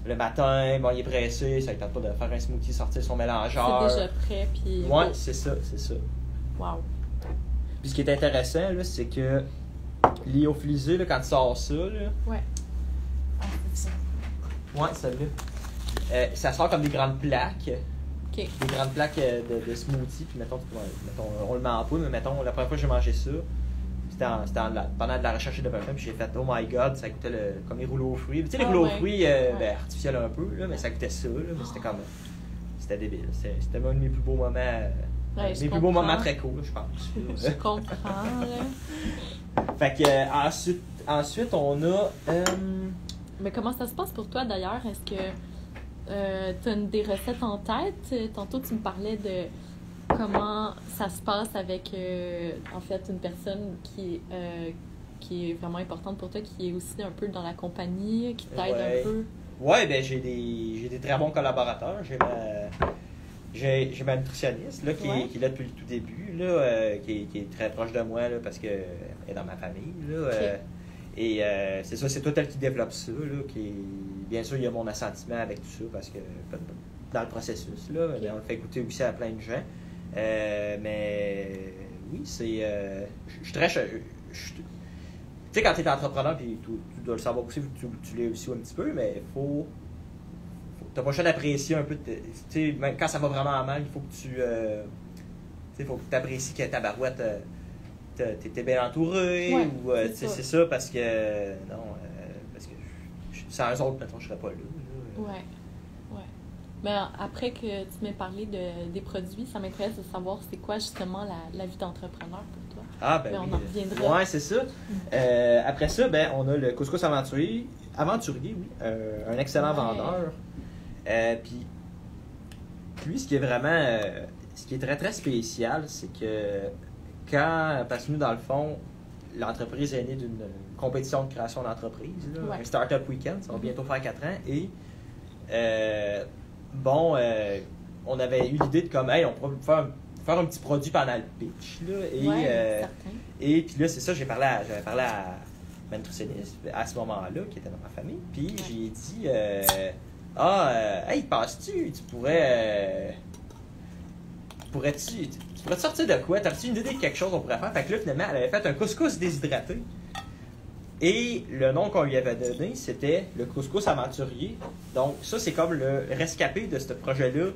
le matin, bon, il est pressé, ça ne tente pas de faire un smoothie, sortir son mélangeur. C'est déjà prêt, puis... Ouais, c'est ça. Wow. Puis ce qui est intéressant, là, c'est que lyophilisé, là, quand tu sors ça, là... Ouais. Ah, c'est ça. Ouais, celle-là. Ça sort comme des grandes plaques. Okay. Des grandes plaques de smoothie. Puis mettons, on le met en poudre, mais mettons, la première fois que j'ai mangé ça, c'était pendant de la recherche et développement, puis j'ai fait « Oh my God », ça goûtait comme les rouleaux aux fruits. Tu sais, les rouleaux aux fruits, artificiels un peu, là, mais ça goûtait ça, là, mais c'était comme... C'était débile. C'était un de mes plus beaux moments... mes plus beaux moments très cool, je pense. Je comprends, là. Fait que ensuite, on a... Mais comment ça se passe pour toi, d'ailleurs? Est-ce que tu as des recettes en tête? Tantôt, tu me parlais de comment ça se passe avec, en fait, une personne qui est vraiment importante pour toi, qui est aussi un peu dans la compagnie, qui t'aide un peu. Ouais, ben j'ai des très bons collaborateurs. J'ai ma nutritionniste là, qui est là depuis le tout début, là, qui est très proche de moi là, parce qu'elle est dans ma famille. Là, et c'est ça, c'est toi elle qui développe ça. Là, bien sûr, il y a mon assentiment avec tout ça parce que dans le processus, là, on le fait goûter aussi à plein de gens. Mais oui, c'est. Je suis très. Tu sais, quand tu es entrepreneur, puis tu dois le savoir aussi, tu l'es aussi un petit peu, mais t'as pas le choix d'apprécier un peu. Tu sais, même quand ça va vraiment mal, il faut que tu apprécies que ta barouette, t'es bien entouré. Ouais, ou c'est ça parce que. Parce que sans eux autres, maintenant, je serais pas là. Ouais. Mais après que tu m'aies parlé des produits, ça m'intéresse de savoir c'est quoi justement la vie d'entrepreneur pour toi. Ah, ben on en reviendra. Ouais, c'est ça. Après ça, on a le couscous aventurier, oui. Un excellent vendeur. Puis, lui, ce qui est vraiment... ce qui est très, très spécial, c'est que parce que nous, dans le fond, l'entreprise est née d'une compétition de création d'entreprise, un Startup Weekend, ça va bientôt faire 4 ans, et on avait eu l'idée de comme, hey, on pourrait faire un petit produit pendant le pitch, là, et puis là, c'est ça, j'avais parlé ma nutritionniste, à ce moment-là, qui était dans ma famille. Puis j'ai dit hey, penses-tu, tu pourrais te sortir de quoi? T'as-tu une idée de quelque chose qu'on pourrait faire? Fait que là, finalement, elle avait fait un couscous déshydraté. Et le nom qu'on lui avait donné, c'était le couscous aventurier. Donc, ça, c'est comme le rescapé de ce projet-là.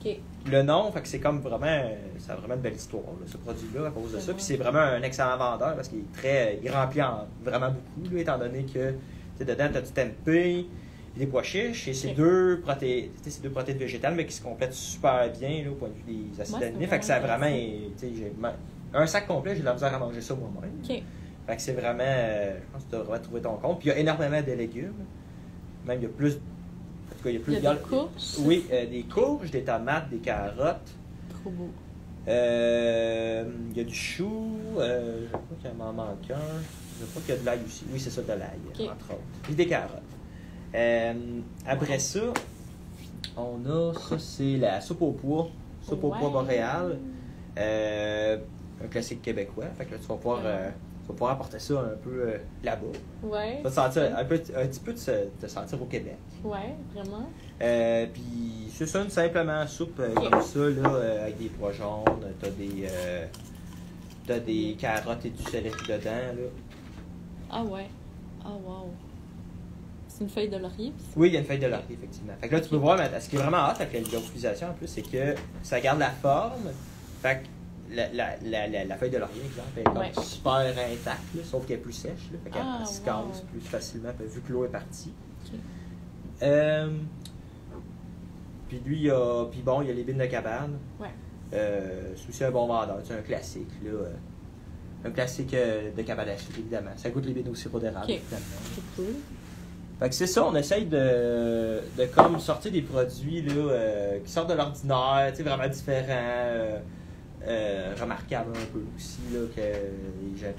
OK. Le nom, fait que c'est comme vraiment... Ça a vraiment une belle histoire, là, ce produit-là, à cause de ça. Puis c'est vraiment un excellent vendeur parce qu'il est très... Il remplit vraiment beaucoup, là, étant donné que dedans, tu as du tempeh, des pois chiches et c'est deux protéines végétales, mais qui se complètent super bien là, au point de vue des acides aminés. Fait que ça a vraiment... Un sac complet, j'ai de la misère à manger ça moi-même. OK. Fait que c'est vraiment... je pense que tu devrais trouver ton compte. Puis il y a énormément de légumes. Même il y a plus... En tout cas, il y a plus... Il y a des courges? Oui, des courges, des tomates, des carottes. Trop beau. Il y a du chou. Je crois qu'il m'en manque un. Je crois qu'il y a de l'ail aussi. Oui, c'est ça, de l'ail, entre autres. Puis des carottes. Après ça, on a... Ça, c'est la soupe au pois. Soupe au pois boréal. Un classique québécois. Fait que là, tu vas pouvoir apporter ça un peu là-bas. Ouais. Tu vas te sentir un petit peu te sentir au Québec. Ouais, vraiment. Puis c'est ça, une simplement soupe comme ça, là, avec des pois jaunes. T'as des carottes et du céleri dedans, là. Ah ouais. Ah wow. C'est une feuille de laurier? Oui, il y a une feuille de laurier, effectivement. Fait que là, tu peux voir, ce qui est vraiment hâte avec l'utilisation en plus, c'est que ça garde la forme. Fait que la feuille de laurier, exemple, elle est comme super intacte, là, sauf qu'elle est plus sèche. Là, fait qu'elle se casse plus facilement, vu que l'eau est partie. Okay. Puis lui, il y a les bines de cabane. Ouais. C'est aussi un bon vendeur, c'est un classique. Là, un classique de cabane à sucre, évidemment. Ça goûte les bines au sirop d'érable. Okay. C'est cool. Fait que c'est ça, on essaye de comme sortir des produits là, qui sortent de l'ordinaire, vraiment différents. Remarquable un peu aussi là, que les gens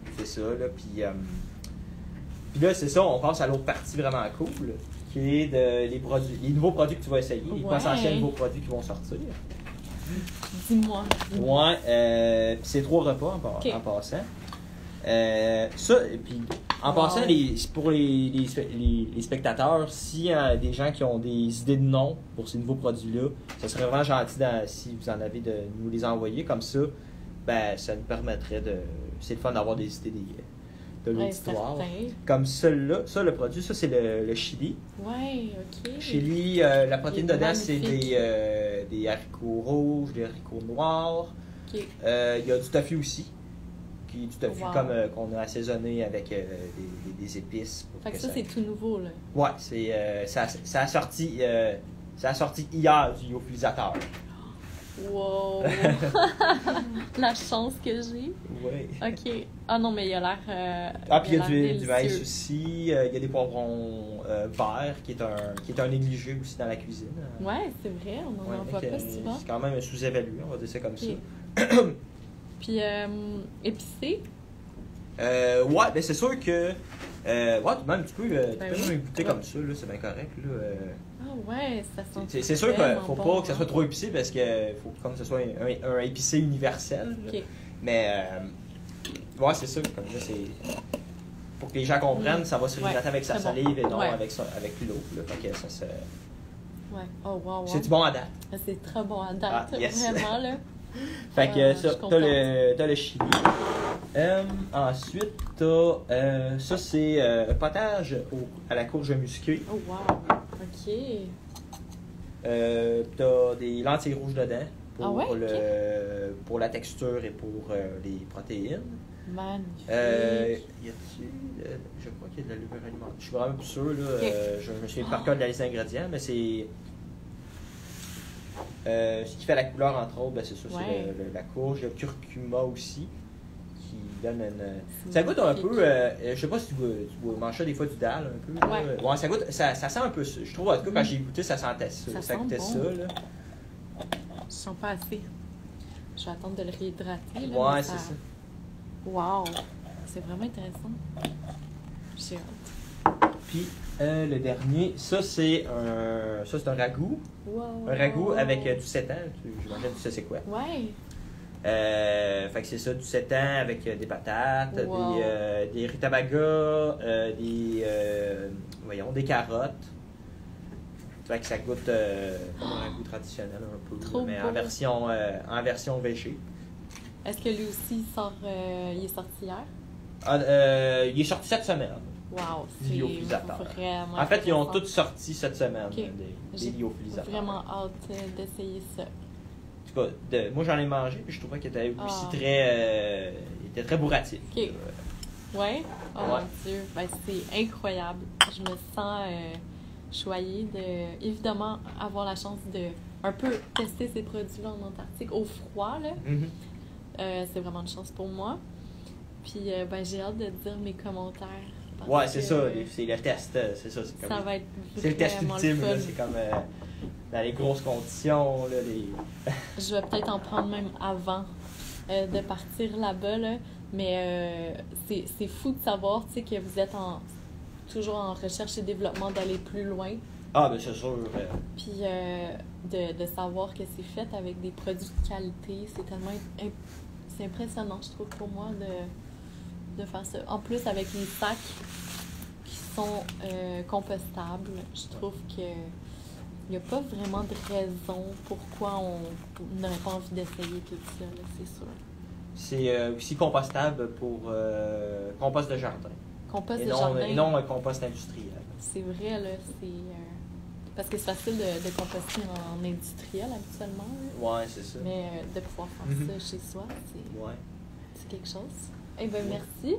font ça. Là, puis là, c'est ça, on passe à l'autre partie vraiment cool, qui est les nouveaux produits que tu vas essayer, les potentiels nouveaux produits qui vont sortir. Dis-moi. Ouais, puis c'est 3 repas en passant. Ça, et puis en passant, pour les spectateurs, s'il y a des gens qui ont des idées de noms pour ces nouveaux produits-là, ça serait vraiment gentil si vous en avez de nous les envoyer. Comme ça, ben, ça nous permettrait de... C'est le fun d'avoir des idées de l'auditoire. Comme celui-là, ça, le produit, ça, c'est le chili. Ouais, OK. Chili, la protéine dedans, c'est des haricots rouges, des haricots noirs. OK. Il y a du tofu aussi. Puis du tofu comme qu'on a assaisonné avec des épices. Fait que ça, c'est tout nouveau, là. Ouais, ça a sorti hier du lyophilisateur. Wow! La chance que j'ai. Oui. OK. Ah non, mais il a l'air puis il y a du maïs aussi. Il y a des poivrons verts, qui est un négligé aussi dans la cuisine. Ouais, c'est vrai, on n'en voit pas souvent. C'est quand même sous-évalué, on va dire ça comme ça. Puis, épicé? Ouais, ben c'est sûr que... même tu peux même goûter comme ça, là, c'est bien correct. Là, Ah ouais, ça sent c'est sûr qu'il ne faut pas que ça soit trop épicé parce qu'il faut comme que ce soit un épicé universel. Okay. Mais, ouais, c'est sûr, comme ça, c'est... Pour que les gens comprennent, ça va se réhydrater avec sa salive et non avec l'eau. Fait que ça, c'est... Ouais, oh wow. C'est du bon à date. C'est très bon à date, vraiment, là. Fait que ça, t'as le chili. Ensuite, ça c'est potage à la courge musquée. Oh wow, ok. T'as des lentilles rouges dedans pour la texture et pour les protéines. Magnifique. Je crois qu'il y a de la levure alimentaire. Je suis vraiment plus sûr, là. Je me souviens par cœur de la liste d'ingrédients, mais c'est... ce qui fait la couleur, entre autres, ben c'est ça, c'est la courge. Il y a le curcuma aussi, qui donne une... Ça goûte un peu... je sais pas si tu manges ça des fois du dalle, un peu. Ouais, ça goûte... Ça sent un peu ça. Je trouve, en tout cas, quand j'ai goûté, ça sentait ça. Ça goûtait bon. Ça, là. Je sens pas assez. Je vais attendre de le réhydrater. Là, ouais, c'est ça. Wow! C'est vraiment intéressant. J'ai hâte. Puis, le dernier, ça c'est un ragoût. Wow. Un ragoût avec du sétan. J'imagine que tu sais c'est quoi. Ouais. Fait que c'est ça, du 7 ans avec des patates, Wow. des rutabagas, des carottes. Fait que ça goûte comme un goût traditionnel un peu, Trop mais beau. en version végé. Est-ce que lui aussi il est sorti hier? Il est sorti cette semaine. Wow, Des c'est lyophilisateurs. vraiment En fait, ils ont intéressant. tous sorti cette semaine, Ok. des J'ai lyophilisateurs. vraiment hâte d'essayer ça. En tout cas, moi j'en ai mangé, puis je trouvais qu'il était aussi Ah. il était très bourratif. Ok. Ouais? Oh Ouais. mon Dieu, ben, c'est incroyable. Je me sens choyée de, évidemment, avoir la chance de un peu tester ces produits-là en Antarctique au froid, là. Mhm. C'est vraiment une chance pour moi. Puis, ben, j'ai hâte de dire mes commentaires. parce Ouais, c'est que ça, c'est le test, c'est ça. C'est, Ça comme, va être c'est le test vraiment ultime, le là, fun. c'est comme dans les grosses conditions, là, Je vais peut-être en prendre même avant de partir là-bas, là. Mais c'est fou de savoir, tu sais, que vous êtes toujours en recherche et développement d'aller plus loin. Ah, ben c'est sûr. Puis de savoir que c'est fait avec des produits de qualité, c'est tellement c'est impressionnant, je trouve, pour moi, de faire ça. En plus, avec les sacs qui sont compostables, je trouve que il n'y a pas vraiment de raison pourquoi on n'aurait pas envie d'essayer tout ça, là, c'est sûr. C'est aussi compostable pour compost de jardin. Compost Et de non, jardin, et non un compost industriel. c'est vrai, là, c'est... parce que c'est facile de composter en industriel, habituellement, là. Ouais, c'est ça. Mais de pouvoir faire ça chez soi, Ouais. c'est quelque chose. Eh bien, merci.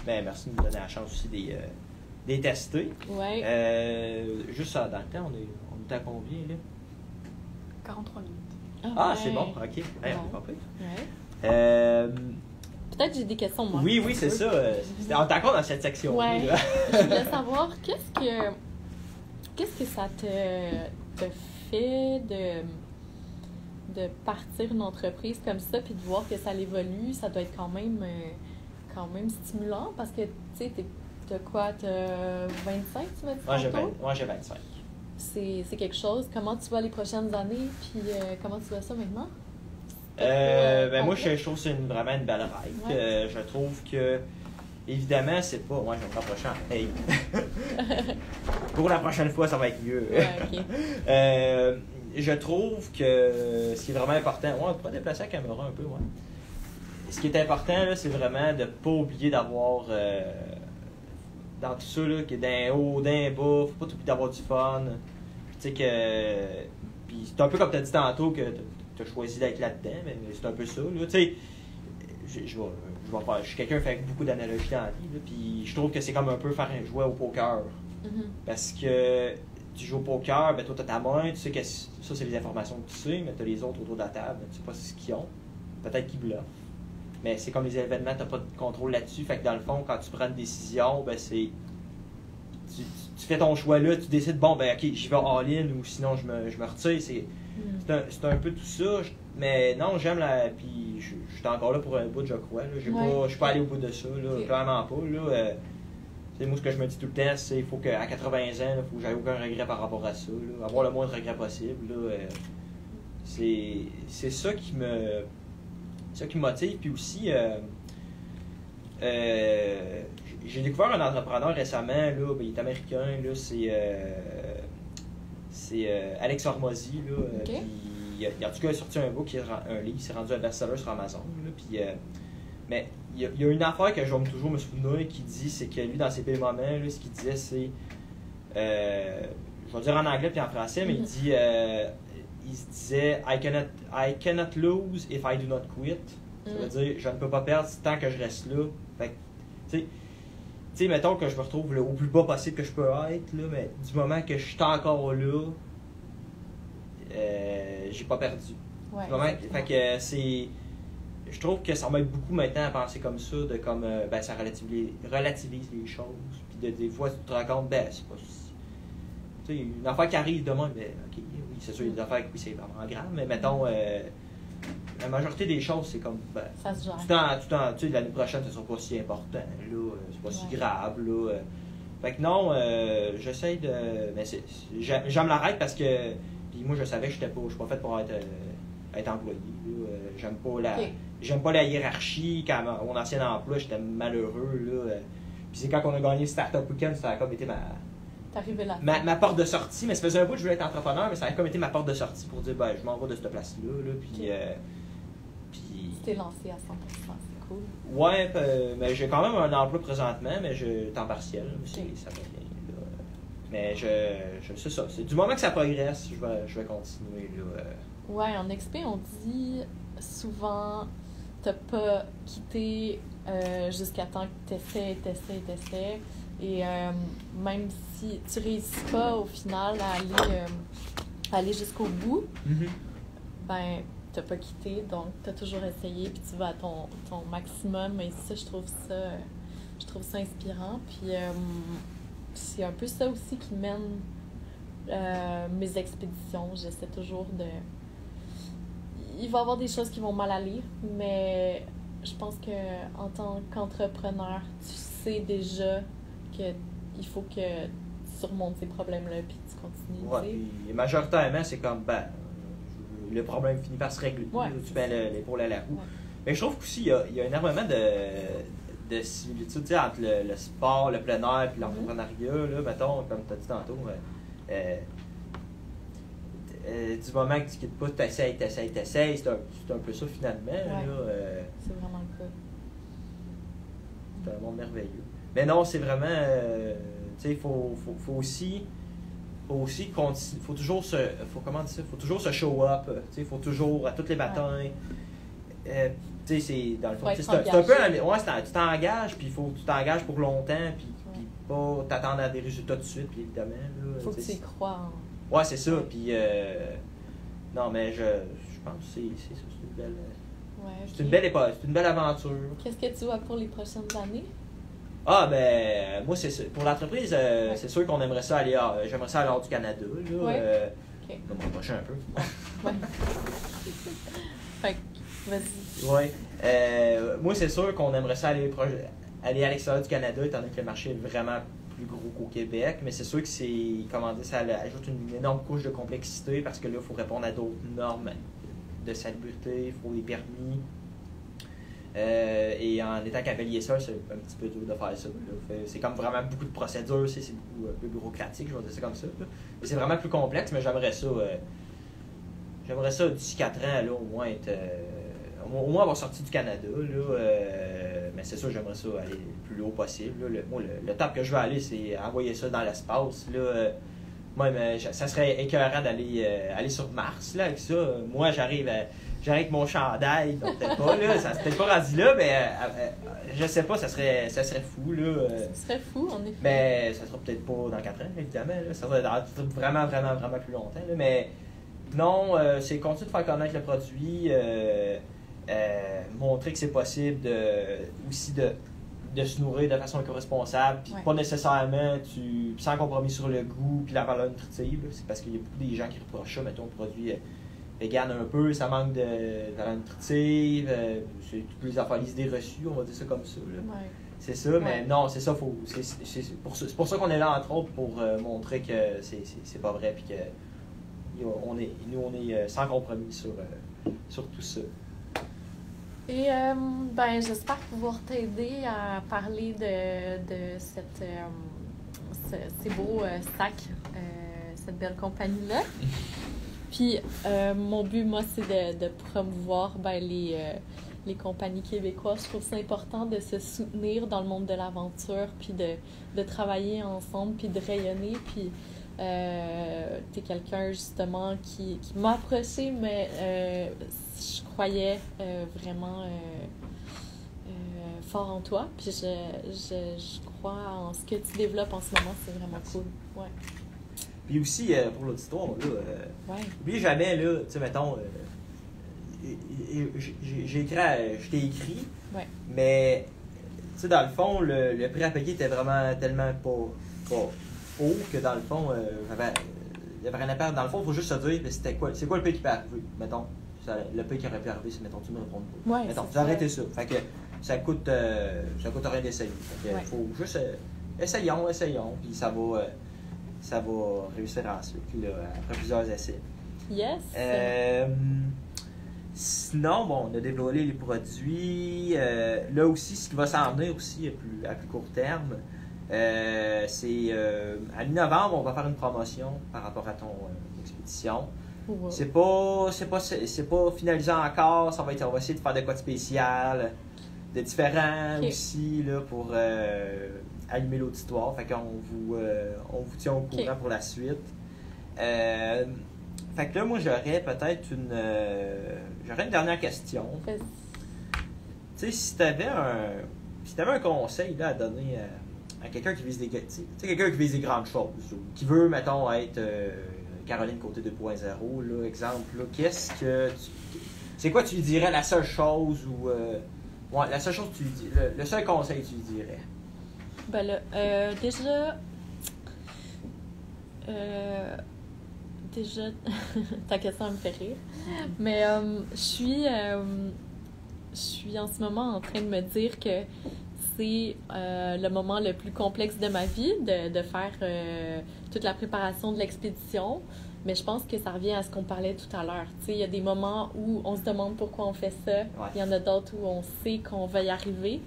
Ben, merci de nous donner la chance aussi des tester. Ouais. Juste dans le temps, on est à combien, là? 43 minutes. Ah, ouais. c'est bon, ok. Hey, on est Bon. pas pire. Ouais. Peut-être j'ai des questions, moi. Oui, c'est ça. On est encore dans cette section. Ouais. Là. Je voulais savoir, qu'est-ce que ça te fait de partir une entreprise comme ça puis de voir que ça évolue? Ça doit être quand même stimulant parce que, tu sais, t'as quoi? T'as 25, tu m'as dit tantôt? Moi, j'ai 25. C'est quelque chose. Comment tu vois les prochaines années? Puis comment tu vois ça maintenant? Moi, je trouve que c'est vraiment une belle ride. Ouais. Je trouve que, évidemment, c'est pas. Moi, je vais me rapprocher en hey. Pour la prochaine fois, ça va être mieux. Ouais, ok. Je trouve que ce qui est vraiment important. Ouais, on pourrait déplacer la caméra un peu, ouais. Ce qui est important, là, c'est vraiment de ne pas oublier d'avoir. Dans tout ça, là, que d'un haut, d'un bas, faut pas oublier d'avoir du fun. Tu sais que. Puis c'est un peu comme tu as dit tantôt que tu as choisi d'être là-dedans, mais c'est un peu ça. Là. Tu sais, je suis quelqu'un qui fait beaucoup d'analogies dans la vie, là, puis je trouve que c'est comme un peu faire jouer au poker. Mhm. Parce que tu joues au poker, ben toi tu as ta main, tu sais que ça c'est les informations que tu sais, mais tu as les autres autour de la table, tu sais pas ce qu'ils ont. Peut-être qu'ils bluffent. Mais c'est comme les événements, tu n'as pas de contrôle là-dessus. Fait que dans le fond, quand tu prends une décision, ben c'est. Tu fais ton choix là, tu décides, bon, ben ok, j'y vais all-in ou sinon je me retire. C'est un peu tout ça. Mais non, j'aime la. Puis je suis encore là pour un bout, je crois. Là. Je suis pas allé au bout de ça, là, Ok. clairement pas. Là. Moi, ce que je me dis tout le temps, c'est qu'il faut qu'à 80 ans, il faut que j'aie aucun regret par rapport à ça. Là. Avoir le moins de regrets possible. Là. C'est ça qui me. Ça qui me motive. Puis aussi, j'ai découvert un entrepreneur récemment, là, ben, il est américain, là, c'est Alex Hormozy. Là, Ok. puis, il a en tout cas sorti un book, un livre, il s'est rendu un best-seller sur Amazon. Là, puis, mais il y a une affaire que je vais toujours me souvenir qui dit, c'est que lui, dans ses pires moments, là, ce qu'il disait, c'est. Je vais dire en anglais puis en français, mais il dit. Il se disait I cannot lose if I do not quit. Ça veut dire je ne peux pas perdre tant que je reste là. Fait que, tu sais, mettons que je me retrouve là, au plus bas possible que je peux être, là, mais du moment que je suis encore là, j'ai pas perdu. Ouais, Du moment- exactement. fait que c'est. Je trouve que ça m'aide beaucoup maintenant à penser comme ça, de comme ben, ça relativise les choses. Puis des fois, tu te rends compte, ben, c'est pas. Tu sais, une affaire qui arrive demain, ben, ok, oui, c'est sûr, il y a des affaires, oui, c'est vraiment grave, mais mettons, la majorité des choses, c'est comme, ben, Ça se gère. tu sais, l'année prochaine, ce ne sera pas si important, là, c'est pas si grave, là. Fait que non, j'essaie de. Mais j'aime la règle parce que. Puis moi, je savais que je suis pas fait pour être être employé. Là. Ok. J'aime pas la hiérarchie. Quand mon ancien emploi, j'étais malheureux. Là. Puis c'est quand on a gagné le Startup Weekend, ça a comme été T'es arrivé là. ma porte de sortie. Mais ça faisait un bout que je voulais être entrepreneur, mais ça a comme été ma porte de sortie pour dire je m'en vais de cette place-là. Là, puis, Tu t'es lancé à 100%, c'est cool. ouais, mais j'ai quand même un emploi présentement, mais je temps partiel. Ça va bien. Là. Mais c'est ça. Du moment que ça progresse, je vais continuer. Là. Ouais, en XP, on dit souvent t'as pas quitté jusqu'à temps que t'essaies. Et même si tu réussis pas au final à aller jusqu'au bout, ben t'as pas quitté, donc t'as toujours essayé, puis tu vas à ton maximum. Et ça, je trouve ça inspirant. Puis c'est un peu ça aussi qui mène mes expéditions. J'essaie toujours de... Il va y avoir des choses qui vont mal aller, mais je pense que en tant qu'entrepreneur, tu sais déjà qu'il faut que tu surmontes ces problèmes-là puis que tu continues. Ouais, puis majoritairement, c'est comme le problème finit par se régler. Ouais, tu mets l'épaule à la roue. Ouais. Mais je trouve qu'aussi, il y a énormément de similitudes entre le sport, le plein air et l'entrepreneuriat. Là, mettons, comme tu as dit tantôt, du moment que tu ne quittes pas, tu essaies. C'est un peu ça finalement. Ouais. Là, c'est vraiment le cas. c'est un monde merveilleux. Mais non, c'est vraiment. Tu sais, il faut aussi continuer. Faut toujours se show up. Tu sais, il faut toujours, à tous les matins. Tu sais, c'est dans le fond. C'est un peu. Tu t'engages, puis il faut que tu t'engages pour longtemps, puis pas t'attendre à des résultats tout de suite, puis évidemment. Il faut que tu y crois. Ouais, c'est ça. Puis. Non, mais je pense que c'est ça. C'est une belle. Ouais, C'est une belle aventure. Qu'est-ce que tu vois pour les prochaines années? Ah, ben, moi, pour l'entreprise, c'est sûr qu'on aimerait ça aller j'aimerais ça aller hors du Canada, là. Ouais. OK. On va m'approcher un peu. Ouais. Fait que, vas-y. Ouais. Moi, c'est sûr qu'on aimerait ça aller à l'extérieur du Canada, étant donné que le marché est vraiment plus gros qu'au Québec. Mais c'est sûr que ça ajoute une énorme couche de complexité parce que là, il faut répondre à d'autres normes de salubrité, il faut des permis. Et en étant cavalier seul, c'est un petit peu dur de faire ça. Là. C'est comme vraiment beaucoup de procédures, c'est beaucoup un peu bureaucratique, je vais dire ça comme ça. Là. C'est vraiment plus complexe, mais j'aimerais ça d'ici 4 ans, là, au moins être. Au moins avoir sorti du Canada. Là, mais c'est sûr, j'aimerais ça aller le plus haut possible. Là. Le top que je veux aller, c'est envoyer ça dans l'espace. Là. Moi, ça serait écœurant aller sur Mars là, avec ça. Moi, j'arrive avec mon chandail, donc peut-être pas, là, ça serait pas rendu là, mais je sais pas, ça serait fou, là. Ça serait fou, en effet. Mais ça sera peut-être pas dans 4 ans, évidemment, là, ça serait vraiment, vraiment, vraiment plus longtemps, là, mais non, c'est continuer de faire connaître le produit, montrer que c'est possible aussi de se nourrir de façon éco-responsable, puis pas nécessairement sans compromis sur le goût puis la valeur nutritive, là, c'est parce qu'il y a beaucoup des gens qui reprochent ça, mettons, le produit vegan un peu, ça manque de valeur nutritive, c'est toutes les affaires, les idées reçues, on va dire ça comme ça. Là. Ouais. C'est ça, mais non, c'est ça, c'est pour ça qu'on est là, entre autres, pour montrer que c'est pas vrai, puis que on est sans compromis sur tout ça. Et j'espère pouvoir t'aider à parler de ces beaux sacs, cette belle compagnie-là. Puis mon but, moi, c'est de promouvoir les compagnies québécoises. Je trouve ça important de se soutenir dans le monde de l'aventure, puis de travailler ensemble, puis de rayonner. Puis t'es quelqu'un, justement, qui m'a approché, mais je croyais vraiment fort en toi. Puis je crois en ce que tu développes en ce moment. C'est vraiment cool. Ouais. Puis aussi, pour l'auditoire, là, n'oublie jamais, là, tu sais, mettons, je t'ai écrit, mais, tu sais, dans le fond, le prix à payer était vraiment tellement pas haut que, dans le fond, il y avait rien à perdre. Dans le fond, il faut juste se dire, c'est quoi le prix qui peut arriver, mettons. Le prix qui aurait pu arriver, c'est, mettons, tu me réponds pas. Mettons, tu arrêtes ça. Fait que ça coûte rien d'essayer. Fait que faut juste, essayons, puis ça va réussir ensuite, là, après plusieurs essais. Yes! Sinon, bon, on a développé les produits. Là aussi, ce qui va s'en venir aussi à plus court terme, c'est à mi-novembre, on va faire une promotion par rapport à ton expédition. Wow. C'est pas finalisé encore. On va essayer de faire de quoi de spécial, de différent aussi là, pour allumer l'auditoire. Fait qu'on on vous tient au courant pour la suite. Fait que là, moi, j'aurais peut-être une dernière question. Tu sais, si t'avais un conseil là, à donner à quelqu'un qui vise quelqu'un qui vise des grandes choses, ou qui veut, mettons, être Caroline Côté 2.0, là, exemple, là, c'est quoi tu lui dirais la seule chose ou la seule chose que tu lui dis, le seul conseil que tu lui dirais? Ben là, déjà, ta question me fait rire. Mais je suis en ce moment en train de me dire que c'est le moment le plus complexe de ma vie, de faire toute la préparation de l'expédition. Mais je pense que ça revient à ce qu'on parlait tout à l'heure. Tu sais, il y a des moments où on se demande pourquoi on fait ça. Ouais. Il y en a d'autres où on sait qu'on va y arriver.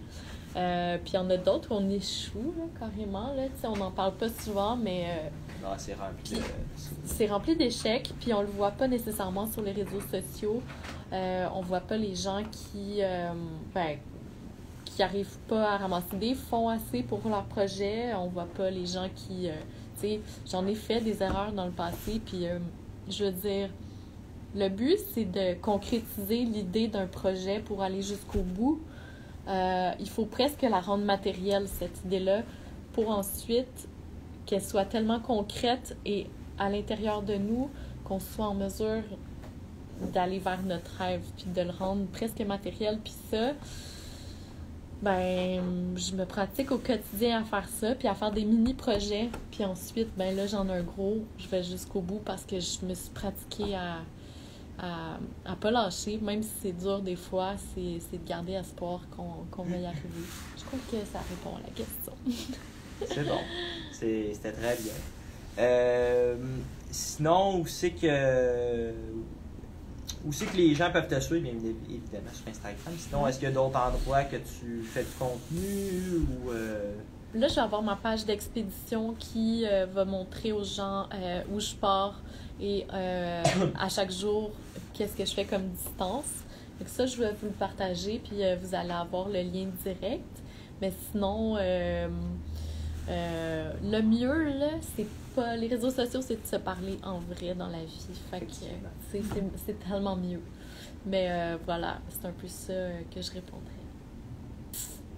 Puis il y en a d'autres où on échoue, là, carrément. Là. Tu sais, on n'en parle pas souvent, mais... Non, c'est rempli c'est rempli d'échecs, puis on le voit pas nécessairement sur les réseaux sociaux. On voit pas les gens qui arrivent pas à ramasser des fonds assez pour leur projet. On voit pas les gens qui... tu sais, j'en ai fait des erreurs dans le passé, puis je veux dire, le but, c'est de concrétiser l'idée d'un projet pour aller jusqu'au bout. Il faut presque la rendre matérielle, cette idée-là, pour ensuite qu'elle soit tellement concrète et à l'intérieur de nous qu'on soit en mesure d'aller vers notre rêve, puis de le rendre presque matériel. Puis ça, ben, je me pratique au quotidien à faire ça, puis à faire des mini-projets. Puis ensuite, ben là, j'en ai un gros, je vais jusqu'au bout parce que je me suis pratiquée à pas lâcher, même si c'est dur des fois, c'est de garder espoir qu'on va y arriver. Je crois que ça répond à la question. C'est bon. C'était très bien. Sinon, où c'est que les gens peuvent te suivre, bien évidemment, sur Instagram. Sinon, est-ce qu'il y a d'autres endroits que tu fais du contenu ou... Là, je vais avoir ma page d'expédition qui va montrer aux gens où je pars et à chaque jour, qu'est-ce que je fais comme distance. Donc ça, je vais vous le partager, puis vous allez avoir le lien direct. Mais sinon... le mieux, là, c'est pas... Les réseaux sociaux, c'est de se parler en vrai dans la vie. Fait que c'est tellement mieux. Mais voilà, c'est un peu ça que je répondrais.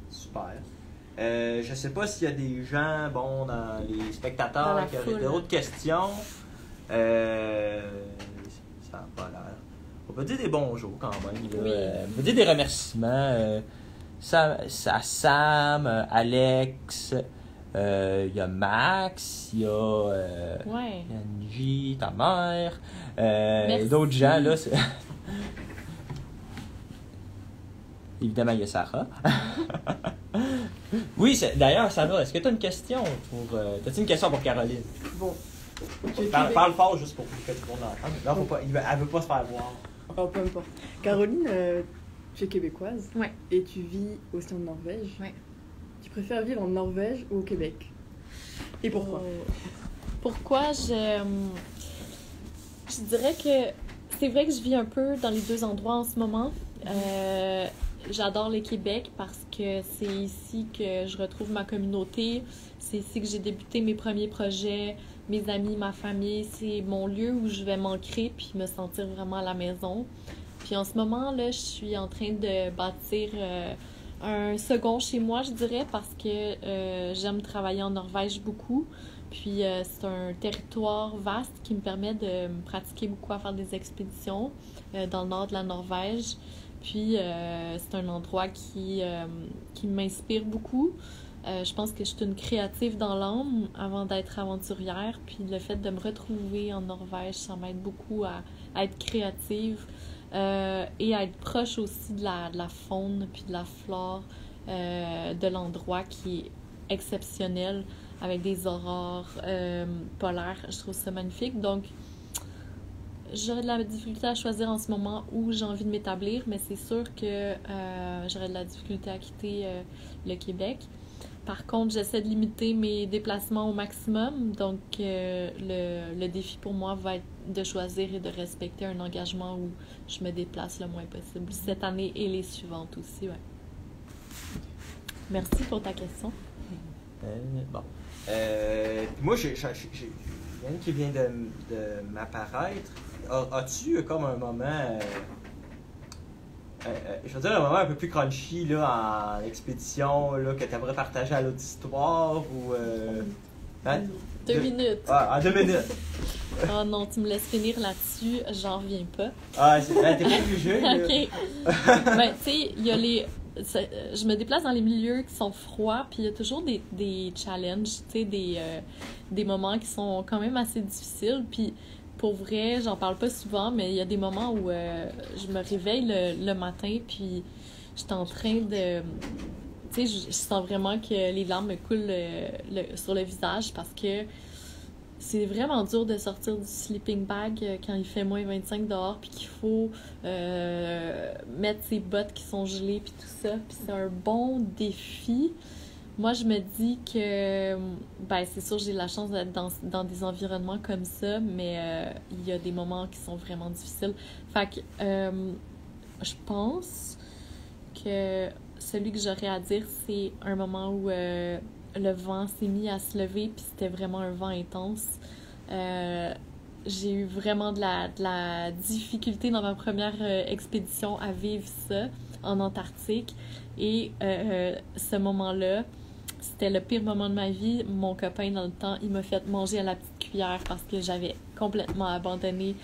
Super. Je sais pas s'il y a des gens, bon, dans les spectateurs qui avaient d'autres questions. Ça n'a pas l'air. On peut dire des bonjours quand même. Là. Oui. On peut dire des remerciements. Sam, Alex... il y a Max, il y a Angie, ta mère, d'autres gens, là. Évidemment, il y a Sarah. Oui, d'ailleurs, Sarah, est-ce que tu as une question pour... T'as-tu une question pour Caroline? Bon. Parle fort juste pour que tout le monde l'entende. Non, faut pas, elle veut pas se faire voir. Oh, peu importe. Caroline, tu es québécoise. Ouais. Et tu vis aussi en Norvège. Ouais. Tu préfères vivre en Norvège ou au Québec? Et pourquoi? Pourquoi je dirais que c'est vrai que je vis un peu dans les deux endroits en ce moment. J'adore le Québec parce que c'est ici que je retrouve ma communauté. C'est ici que j'ai débuté mes premiers projets, mes amis, ma famille. C'est mon lieu où je vais m'ancrer puis me sentir vraiment à la maison. Puis en ce moment, là, je suis en train de bâtir... un second chez moi, je dirais, parce que j'aime travailler en Norvège beaucoup. Puis c'est un territoire vaste qui me permet de me pratiquer beaucoup à faire des expéditions dans le nord de la Norvège. Puis c'est un endroit qui m'inspire beaucoup. Je pense que je suis une créative dans l'âme avant d'être aventurière. Puis le fait de me retrouver en Norvège, ça m'aide beaucoup à être créative. Et à être proche aussi de la faune puis de la flore de l'endroit qui est exceptionnel avec des aurores polaires. Je trouve ça magnifique. Donc, j'aurais de la difficulté à choisir en ce moment où j'ai envie de m'établir, mais c'est sûr que j'aurais de la difficulté à quitter le Québec. Par contre, j'essaie de limiter mes déplacements au maximum, donc le défi pour moi va être de choisir et de respecter un engagement où je me déplace le moins possible cette année et les suivantes aussi, ouais. Merci pour ta question. Bon. Moi, j'ai rien qui vient de m'apparaître. As-tu comme un moment, je veux dire un moment un peu plus crunchy là, en expédition là, que tu aimerais partager à l'auditoire ou... Hein? 2 minutes. Ah, en 2 minutes. Oh non, tu me laisses finir là-dessus, j'en reviens pas. Ah, t'es pas obligé. OK. Ben, tu sais, il y a les... je me déplace dans les milieux qui sont froids, puis il y a toujours des challenges, tu sais, des moments qui sont quand même assez difficiles. Puis pour vrai, j'en parle pas souvent, mais il y a des moments où je me réveille le matin, puis je suis en train de... Tu sais, je sens vraiment que les larmes me coulent sur le visage parce que c'est vraiment dur de sortir du sleeping bag quand il fait moins 25 dehors puis qu'il faut mettre ses bottes qui sont gelées puis tout ça. Puis c'est un bon défi. Moi, je me dis que, ben c'est sûr, j'ai la chance d'être dans des environnements comme ça, mais il y a des moments qui sont vraiment difficiles. Fait que je pense que celui que j'aurais à dire, c'est un moment où le vent s'est mis à se lever, puis c'était vraiment un vent intense. J'ai eu vraiment de la difficulté dans ma première expédition à vivre ça en Antarctique. Et ce moment-là, c'était le pire moment de ma vie. Mon copain, dans le temps, il m'a fait manger à la petite cuillère parce que j'avais complètement abandonné.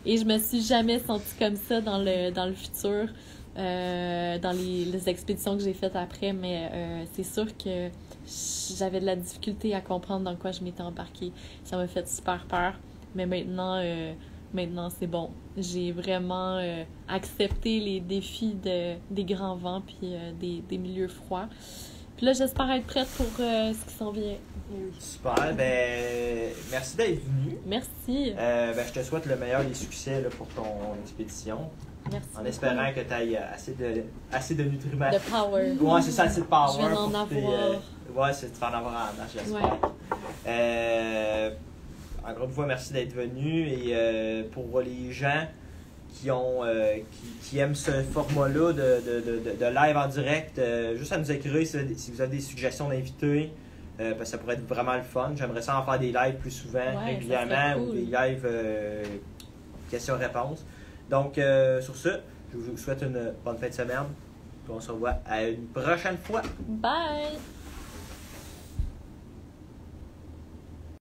Et je me suis jamais sentie comme ça dans le futur. Dans les expéditions que j'ai faites après, mais c'est sûr que j'avais de la difficulté à comprendre dans quoi je m'étais embarquée. Ça m'a fait super peur, mais maintenant c'est bon. J'ai vraiment accepté les défis des grands vents puis des milieux froids. Puis là, j'espère être prête pour ce qui s'en vient. Super, ben merci d'être venu. Merci. Je te souhaite le meilleur des succès là, pour ton expédition. Merci. En espérant que tu aies assez de nutriments. De power. Ouais, c'est ça, assez de power. Je vais en avoir. Ouais, tu vas en avoir en masse, j'espère. Ouais. Encore une fois, merci d'être venu. Et pour les gens qui aiment ce format-là de live en direct, juste à nous écrire si vous avez des suggestions d'invités. Parce que ça pourrait être vraiment le fun. J'aimerais ça en faire des lives plus souvent, régulièrement, cool. Ou des lives questions-réponses. Donc, sur ce, je vous souhaite une bonne fin de semaine. Puis on se revoit à une prochaine fois. Bye!